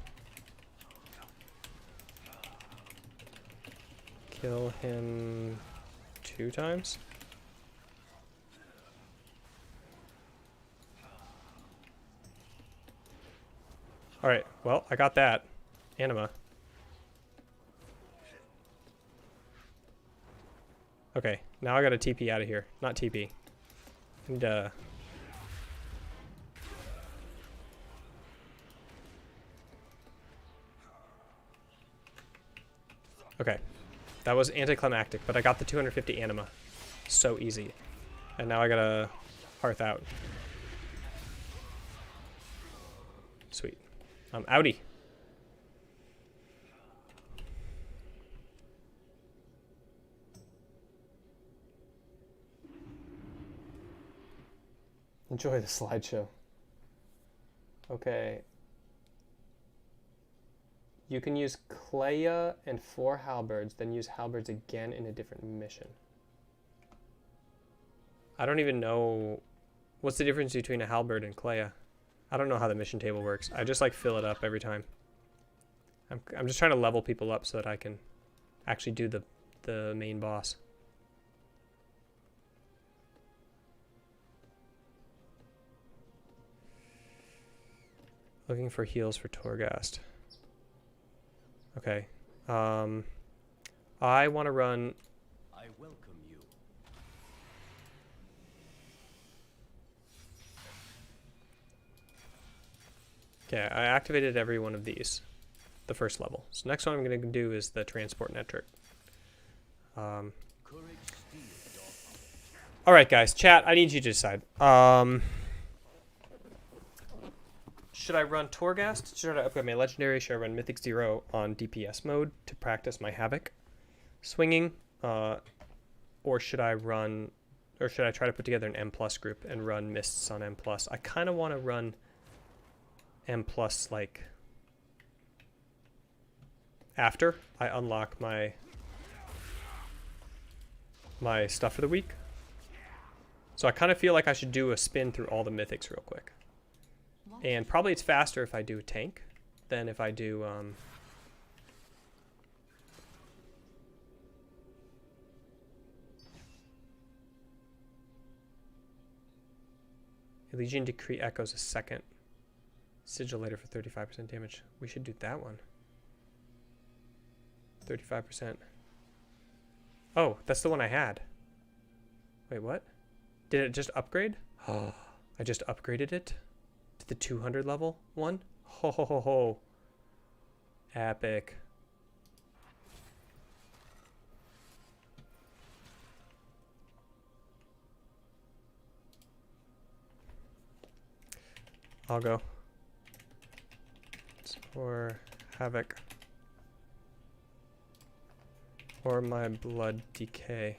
Kill him 2 times? Alright, well, I got that. Anima. Okay, now I gotta TP out of here. Not TP. And, okay. That was anticlimactic, but I got the 250 anima. So easy. And now I gotta hearth out. Sweet. I'm outie. Enjoy the slideshow. Okay. You can use Clea and 4 halberds, then use halberds again in a different mission. I don't even know... What's the difference between a halberd and Clea? I don't know how the mission table works. I just like fill it up every time. I'm just trying to level people up so that I can actually do the main boss. Looking for heals for Torghast. Okay. I want to run... I welcome you. Okay, I activated every one of these. the first level. So next one I'm going to do is the transport network. All right, guys, chat. I need you to decide. Should I run Torghast? Should I upgrade my legendary? Should I run Mythic 0 on DPS mode to practice my Havoc swinging? Or should I run, or should I try to put together an M plus group and run Mists on M plus? I kind of want to run M plus like after I unlock my stuff for the week. So I kind of feel like I should do a spin through all the mythics real quick. And probably it's faster if I do tank than if I do Legion Decree echoes a second. Sigillator for 35% damage. We should do that one. 35%. Oh, that's the one I had. Wait, what? Did it just upgrade? Oh, I just upgraded it to the 200 level one. Ho ho ho ho. Epic. I'll go. Or Havoc. Or my Blood Decay.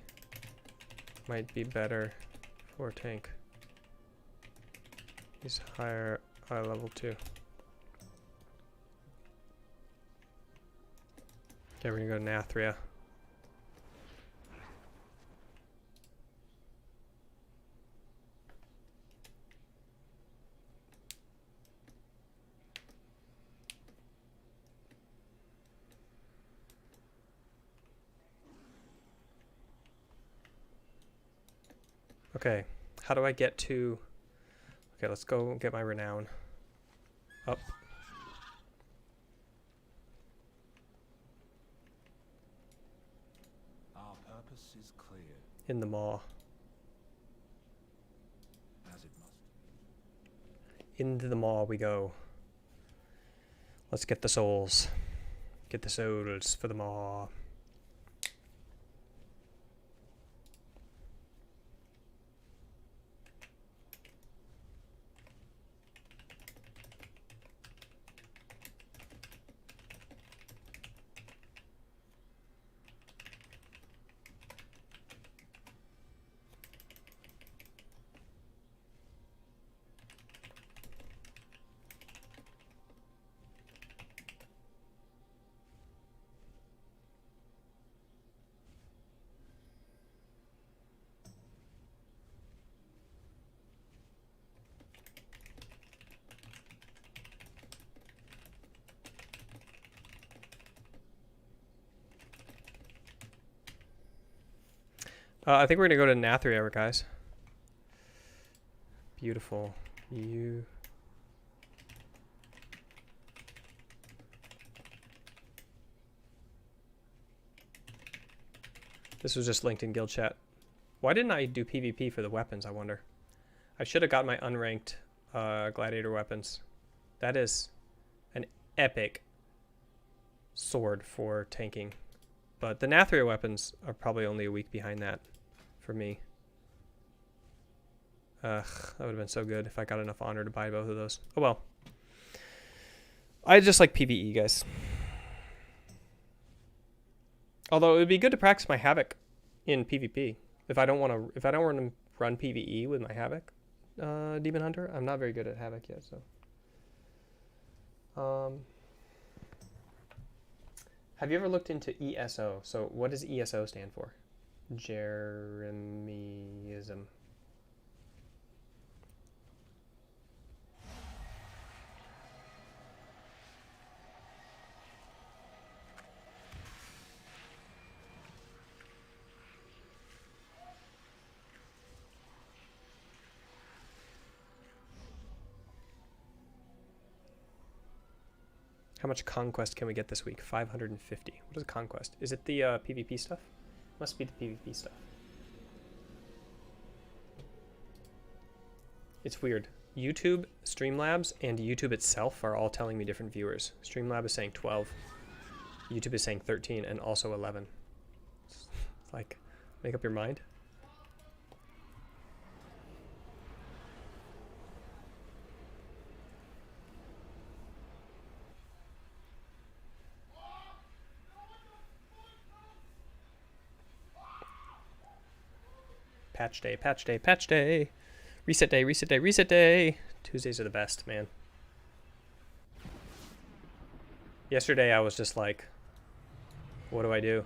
Might be better for tank. He's higher level 2. Okay, we're gonna go Nathria. Okay, how do I get to... Okay, let's go get my renown. Up. Our purpose is clear, In the maw. as it must. Into the maw we go. Let's get the souls. Get the souls for the maw. I think we're gonna go to Nathria, guys. Beautiful. You. This was just linked in guild chat. Why didn't I do PvP for the weapons, I wonder? I should have got my unranked gladiator weapons. That is an epic sword for tanking. But the Nathria weapons are probably only a week behind that for me. Ugh, that would have been so good if I got enough honor to buy both of those. Oh well. I just like PvE, guys. Although it would be good to practice my Havoc in PvP. If I don't want to run PvE with my Havoc Demon Hunter, I'm not very good at Havoc yet, so. Have you ever looked into ESO? So what does ESO stand for? Jeremyism. How much conquest can we get this week? 550. What is conquest? Is it the PvP stuff? Must be the PvP stuff. It's weird. YouTube, Streamlabs, and YouTube itself are all telling me different viewers. Streamlab is saying 12. YouTube is saying 13 and also 11. It's like, make up your mind. Patch day, patch day, patch day. Reset day, reset day, reset day. Tuesdays are the best, man. Yesterday I was just like, what do I do?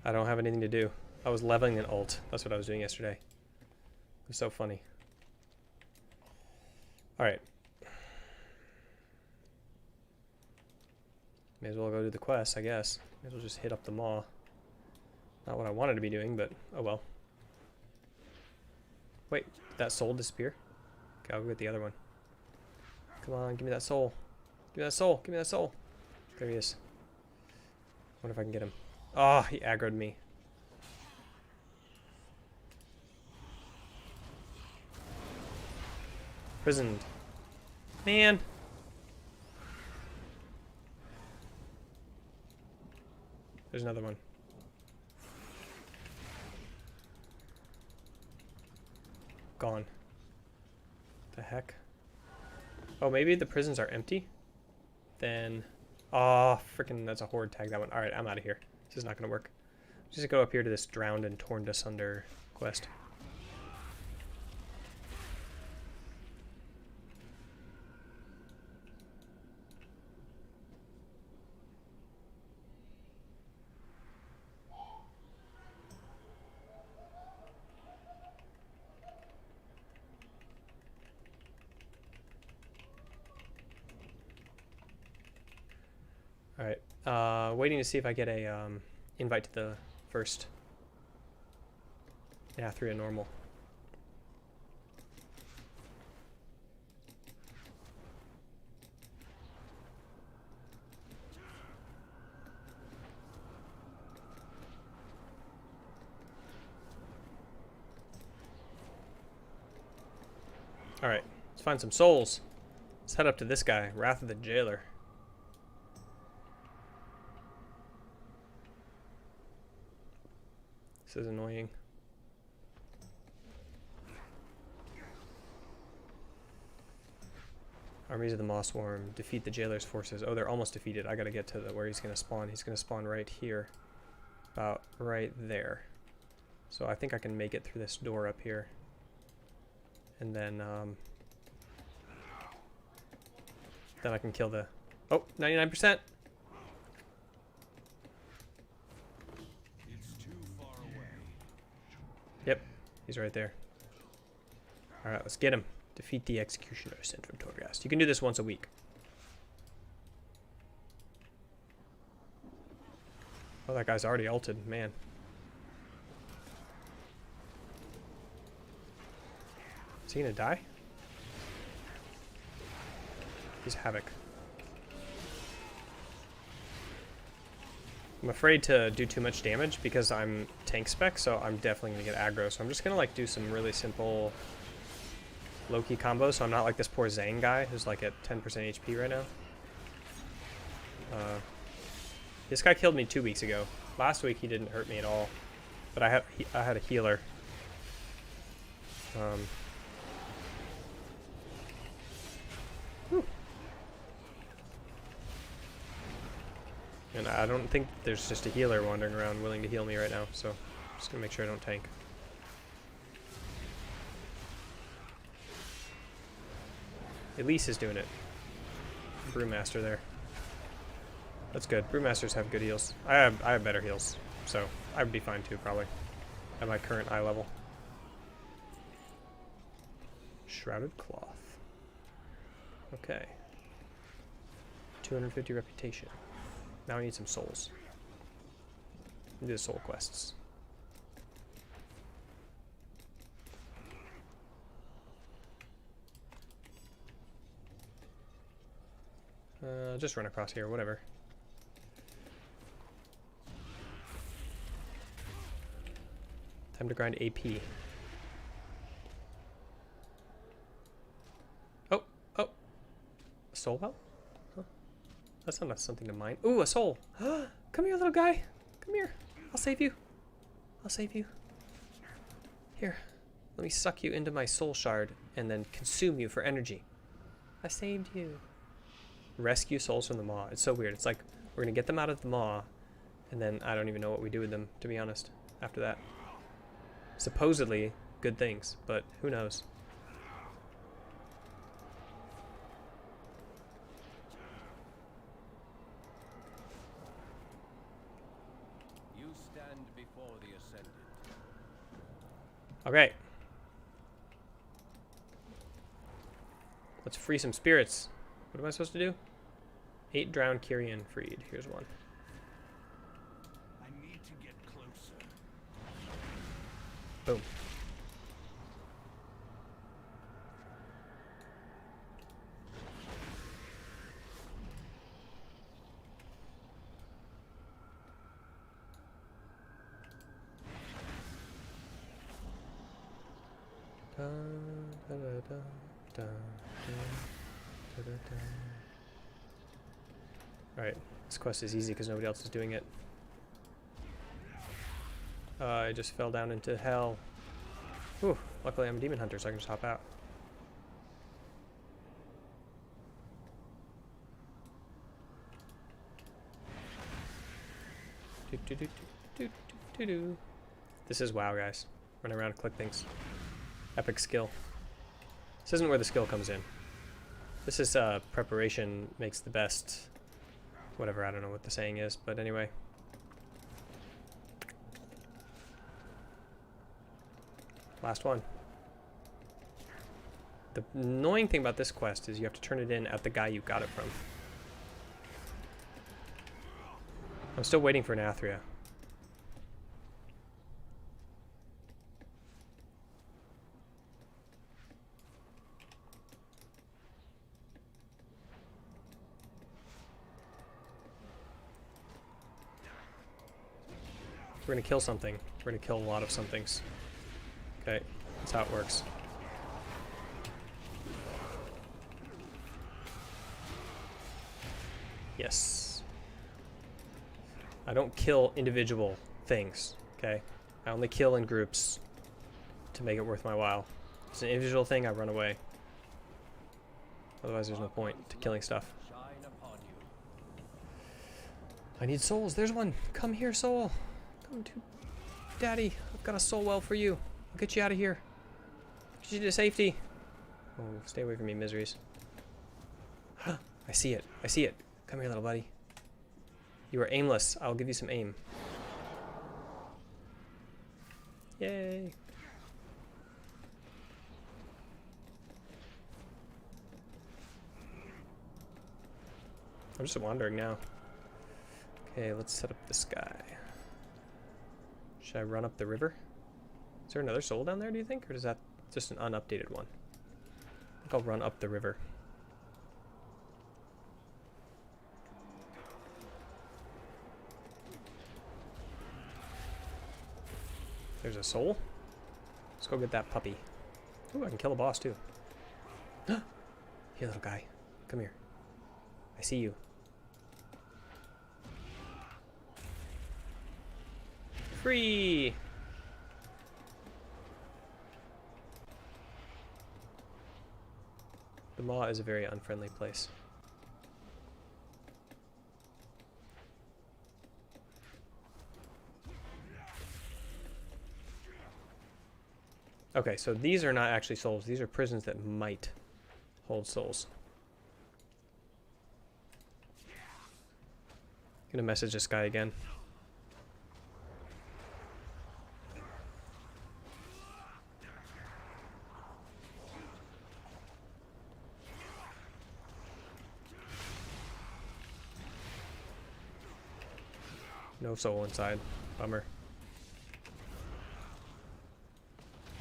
I don't have anything to do. I was leveling an ult. That's what I was doing yesterday. It was so funny. Alright. May as well go do the quest, I guess. May as well just hit up the maw. Not what I wanted to be doing, but oh well. Wait, did that soul disappear? Okay, I'll go get the other one. Come on, give me that soul. Give me that soul. Give me that soul. There he is. Wonder if I can get him. Oh, he aggroed me. Prisoned. Man. There's another one. Gone. The heck? Oh, maybe the prisons are empty? Then... Oh, freaking, that's a horde tag, that one. Alright, I'm out of here. This is not going to work. Just go up here to this drowned and torn asunder quest. Alright, waiting to see if I get a invite to the first. Yeah, 3 a normal. Alright, let's find some souls. Let's head up to this guy, Wrath of the Jailer. This is annoying. Armies of the Mossworm. Defeat the Jailer's forces. Oh, they're almost defeated. I gotta get to where he's gonna spawn. He's gonna spawn right here. About right there. So I think I can make it through this door up here. And then I can kill the... Oh, 99%! Yep, he's right there. Alright, let's get him. Defeat the Executioner sent from Torghast. You can do this once a week. Oh, that guy's already ulted, man. Is he gonna die? He's Havoc. I'm afraid to do too much damage because I'm tank spec, so I'm definitely gonna get aggro. So I'm just gonna like do some really simple low-key combos, so I'm not like this poor Zane guy who's like at 10% HP right now. This guy killed me 2 weeks ago. Last week he didn't hurt me at all, but I had a healer. And I don't think there's just a healer wandering around willing to heal me right now, so I'm just gonna make sure I don't tank. Elise is doing it. Brewmaster there. That's good. Brewmasters have good heals. I have better heals, so I would be fine too, probably, at my current eye level. Shrouded Cloth. Okay. 250 reputation. Now I need some souls. Do the soul quests. Just run across here, whatever. Time to grind AP. soul well? Huh. That's not something to mine. Ooh, a soul! Come here, little guy! Come here! I'll save you! I'll save you. Here, let me suck you into my soul shard and then consume you for energy. I saved you. Rescue souls from the maw. It's so weird. It's like we're gonna get them out of the maw, and then I don't even know what we do with them, to be honest, after that. Supposedly good things, but who knows? You stand before the ascended. Okay. Let's free some spirits. What am I supposed to do? 8 drowned Kyrian freed. Here's one. I need to get closer. Boom. Alright, this quest is easy because nobody else is doing it. I just fell down into hell. Whew, luckily I'm a demon hunter, so I can just hop out. This is WoW, guys. Run around, click things. Epic skill. This isn't where the skill comes in. This is preparation makes the best. Whatever, I don't know what the saying is, but anyway. Last one. The annoying thing about this quest is you have to turn it in at the guy you got it from. I'm still waiting for an Athria. We're gonna kill something. We're gonna kill a lot of somethings. Okay, that's how it works. Yes. I don't kill individual things, okay? I only kill in groups to make it worth my while. If it's an individual thing, I run away. Otherwise, there's no point to killing stuff. Shine upon you. I need souls. There's one. Come here, soul. Come to Daddy. I've got a soul well for you. I'll get you out of here. Get you to safety. Oh, stay away from me, miseries. I see it. I see it. Come here, little buddy. You are aimless. I'll give you some aim. Yay. I'm just wandering now. Okay, let's set up this guy. Should I run up the river? Is there another soul down there, do you think? Or is that just an unupdated one? I think I'll run up the river. There's a soul? Let's go get that puppy. Ooh, I can kill a boss too. Here, little guy. Come here. I see you. Free! The maw is a very unfriendly place. Okay, so these are not actually souls. These are prisons that might hold souls. Gonna message this guy again. No soul inside. Bummer.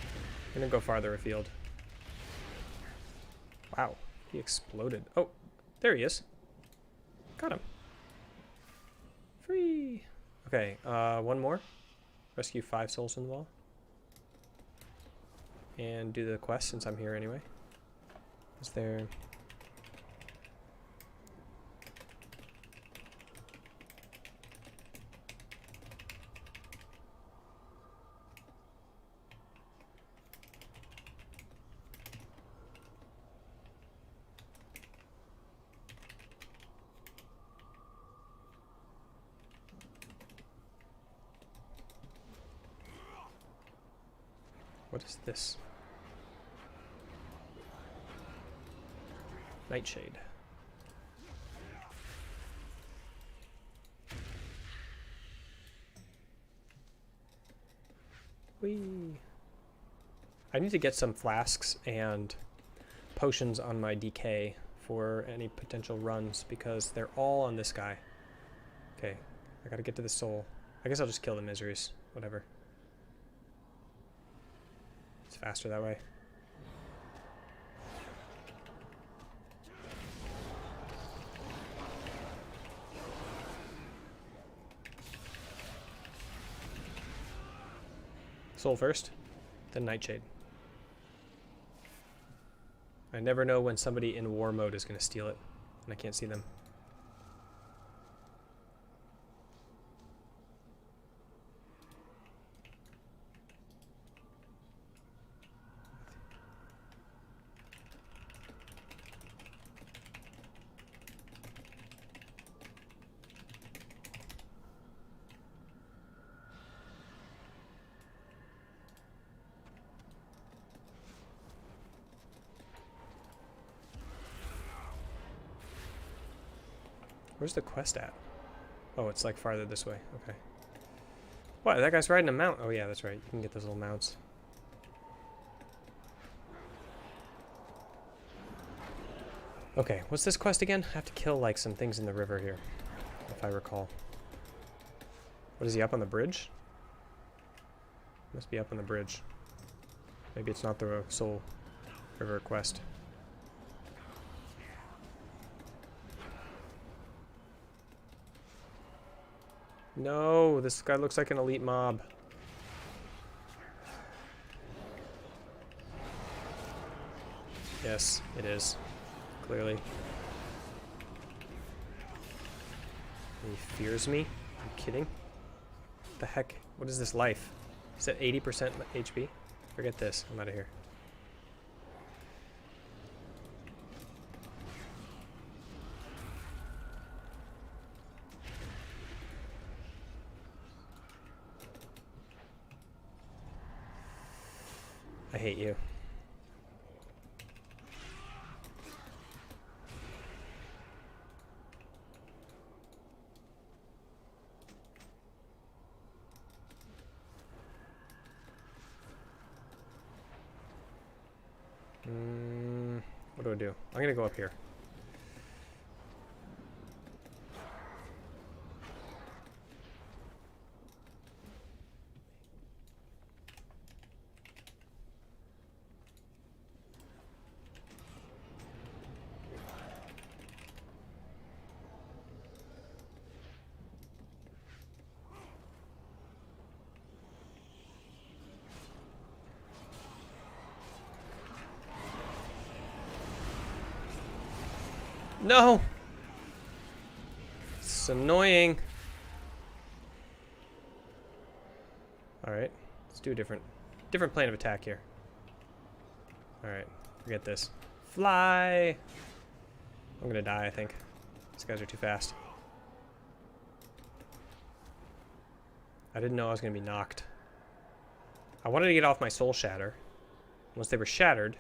I'm gonna go farther afield. Wow, he exploded. Oh, there he is. Got him. Free. Okay, one more. Rescue 5 souls from the wall. And do the quest since I'm here anyway. Is there... What is this? Nightshade. Whee! I need to get some flasks and potions on my DK for any potential runs because they're all on this guy. Okay, I gotta get to the soul. I guess I'll just kill the miseries. Whatever. It's faster that way. Soul first, then Nightshade. I never know when somebody in war mode is going to steal it, and I can't see them. Where's the quest at? Oh, it's like farther this way. Okay. What? That guy's riding a mount. Oh yeah, that's right. You can get those little mounts. Okay, what's this quest again? I have to kill like some things in the river here, if I recall. What is he, up on the bridge? Must be up on the bridge. Maybe it's not the Soul River quest. No, this guy looks like an elite mob. Yes, it is. Clearly. He fears me? Are you kidding? What the heck? What is this life? Is that 80% HP? Forget this. I'm out of here. I hate you. What do I do? I'm gonna go up here. No! It's annoying. Alright, let's do a different plan of attack here. Alright, forget this. Fly! I'm gonna die, I think. These guys are too fast. I didn't know I was gonna be knocked. I wanted to get off my soul shatter. Once they were shattered,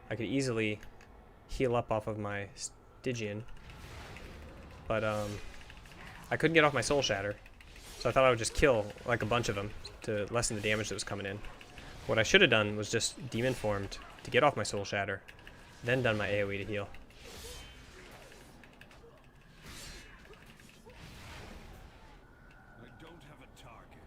I could easily heal up off of my Stygian. But I couldn't get off my soul shatter. So I thought I would just kill like a bunch of them to lessen the damage that was coming in. What I should have done was just demon formed to get off my soul shatter, then done my AoE to heal. I don't have a target.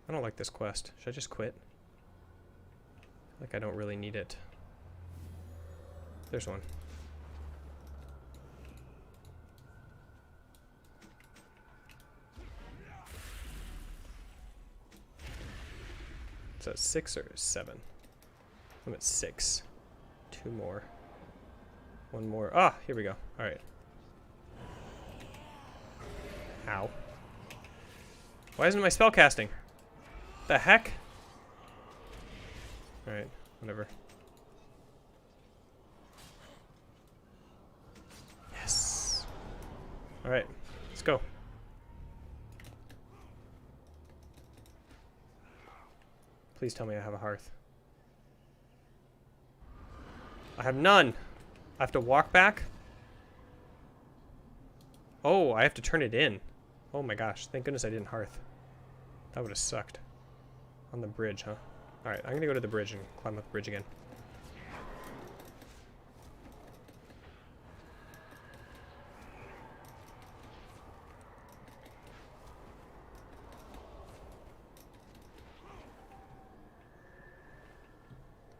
I don't like this quest. Should I just quit? Like I don't really need it. There's one. that 6 or 7? I'm at 6. 2 more. 1 more. Ah, here we go. Alright. Ow. Why isn't my spell casting? The heck? Alright, whatever. Yes. Alright, let's go. Please tell me I have a hearth. I have none. I have to walk back? Oh, I have to turn it in. Oh my gosh, thank goodness I didn't hearth. That would have sucked. On the bridge, huh? Alright, I'm gonna go to the bridge and climb up the bridge again.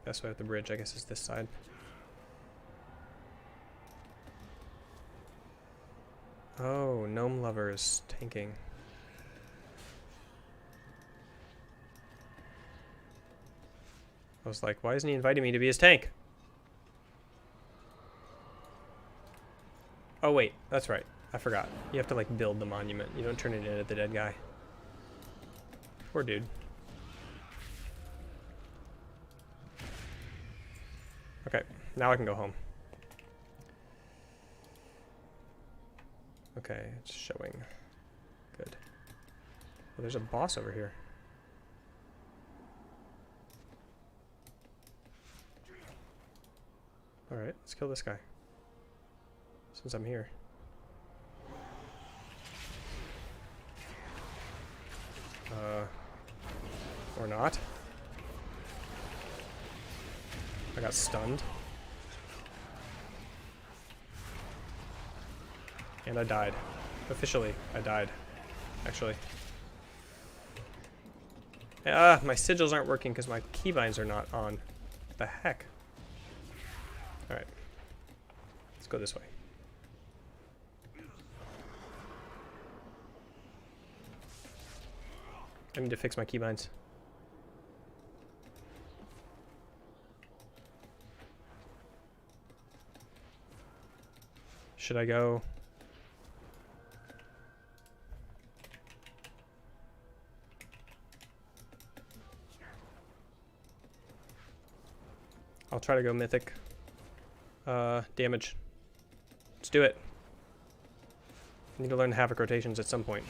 Best way up the bridge, I guess, is this side. Oh, gnome lovers tanking. I was like, why isn't he inviting me to be his tank? Oh wait, that's right. I forgot. You have to like build the monument. You don't turn it in at the dead guy. Poor dude. Okay, now I can go home. Okay, it's showing. Good. Well, there's a boss over here. Alright, let's kill this guy. Since I'm here. Or not. I got stunned. And I died. Officially, I died. Actually. Ah, my sigils aren't working because my keybinds are not on. What the heck? Alright. Let's go this way. I need to fix my keybinds. Should I go? I'll try to go Mythic. Damage. Let's do it. I need to learn Havoc rotations at some point.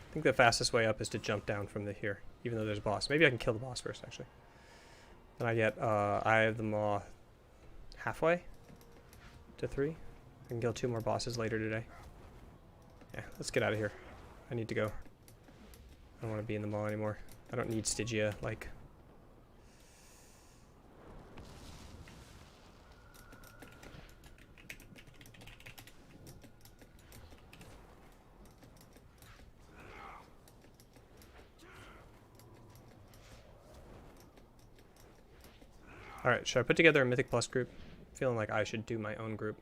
I think the fastest way up is to jump down from the here, even though there's a boss. Maybe I can kill the boss first, actually. Then I get Eye of the Maw halfway to 3. I can kill 2 more bosses later today. Yeah, let's get out of here. I need to go. I don't want to be in the maw anymore. I don't need Stygia, like... Alright, should I put together a Mythic Plus group? Feeling like I should do my own group.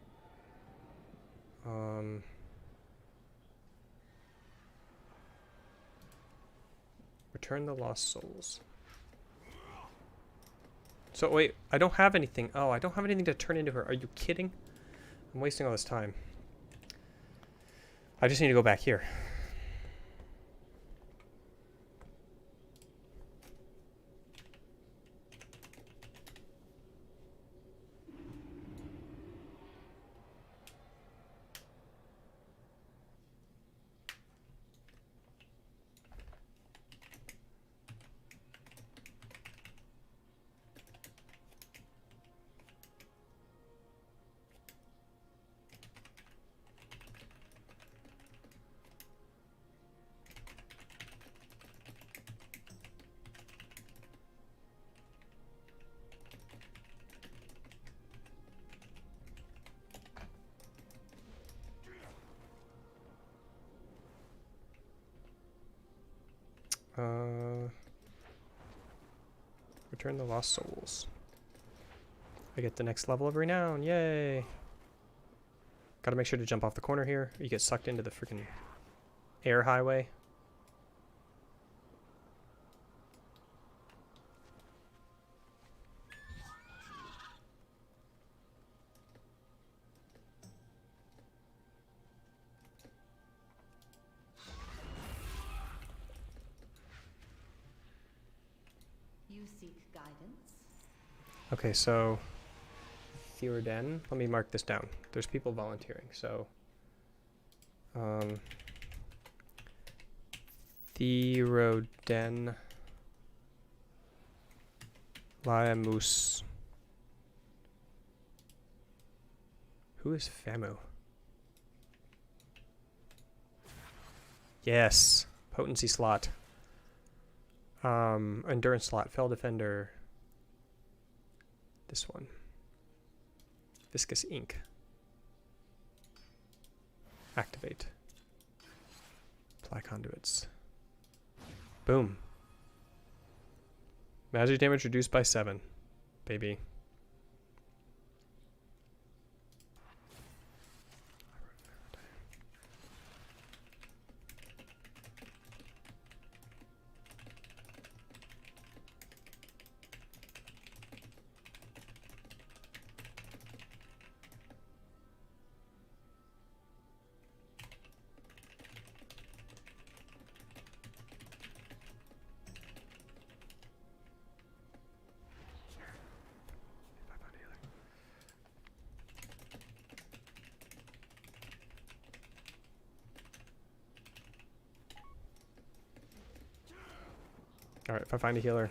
Return the Lost Souls. So wait, I don't have anything. Oh, I don't have anything to turn into her. Are you kidding? I'm wasting all this time. I just need to go back here. Return the Lost Souls. I get the next level of renown. Yay! Gotta make sure to jump off the corner here, or you get sucked into the freaking air highway. You seek guidance? Okay, so Theoden. Let me mark this down. There's people volunteering, so Theoden Laemus. Who is Famu? Yes, potency slot. Endurance slot, fell defender. This one. Viscous ink. Activate. Apply conduits. Boom. Magic damage reduced by 7. Baby. Alright, if I find a healer.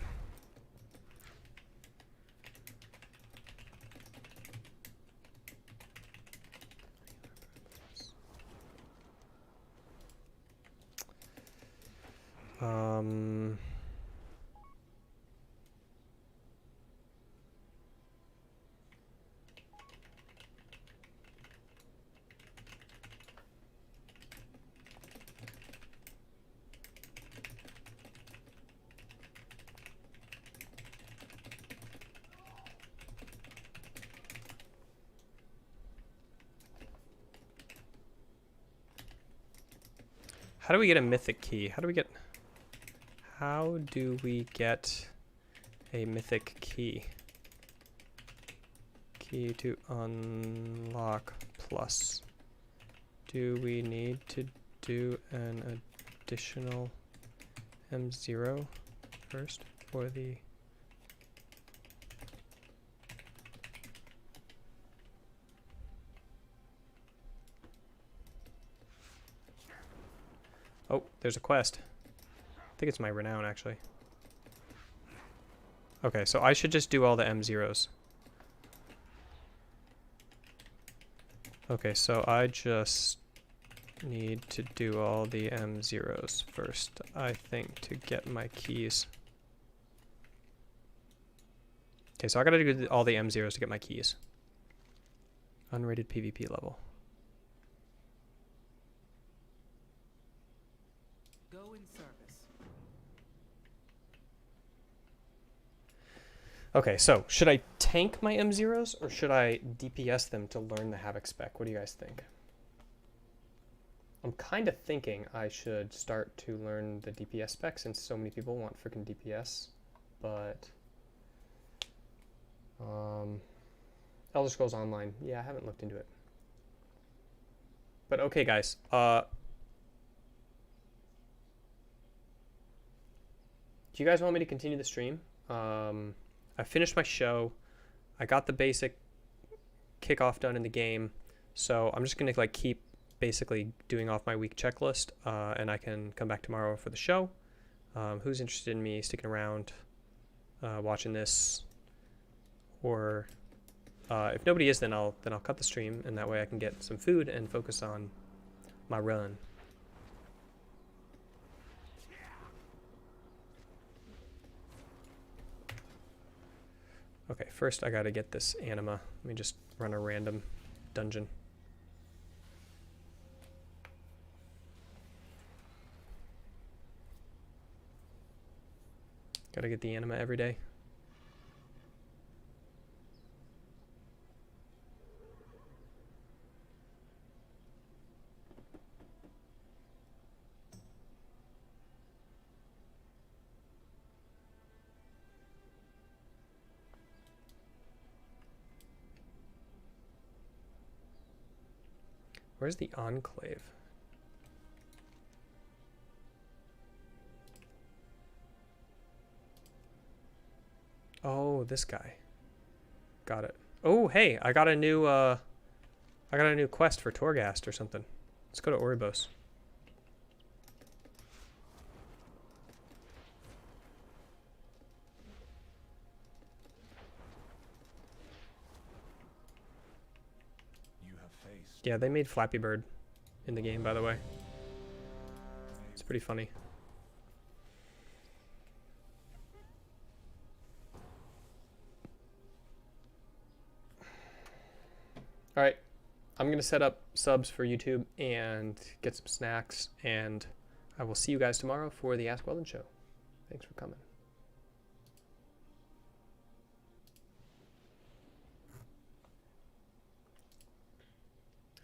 How do we get a mythic key? How do we get a mythic key? Key to unlock plus. Do we need to do an additional M0 first for the... Oh, there's a quest. I think it's my renown, actually. Okay, so I should just do all the M0s. Okay, so I just need to do all the M0s first, I think, to get my keys. Okay, so I gotta do all the M0s to get my keys. Unrated PvP level. Go in service. Okay, so should I tank my M0s or should I DPS them to learn the Havoc spec? What do you guys think? I'm kind of thinking I should start to learn the DPS spec since so many people want freaking DPS, but Elder Scrolls Online, yeah, I haven't looked into it. But okay, guys, do you guys want me to continue the stream? I finished my show. I got the basic kickoff done in the game, so I'm just gonna like keep basically doing off my week checklist, and I can come back tomorrow for the show. Who's interested in me sticking around, watching this, or if nobody is, then I'll cut the stream, and that way I can get some food and focus on my run. Okay, first I gotta get this anima. Let me just run a random dungeon. Gotta get the anima every day. Where's the Enclave? Oh, this guy. Got it. Oh, hey, I got a new quest for Torghast or something. Let's go to Oribos. You have faced. Yeah, they made Flappy Bird in the game, by the way. It's pretty funny. All right, I'm going to set up subs for YouTube and get some snacks, and I will see you guys tomorrow for the Ask Weldon show. Thanks for coming.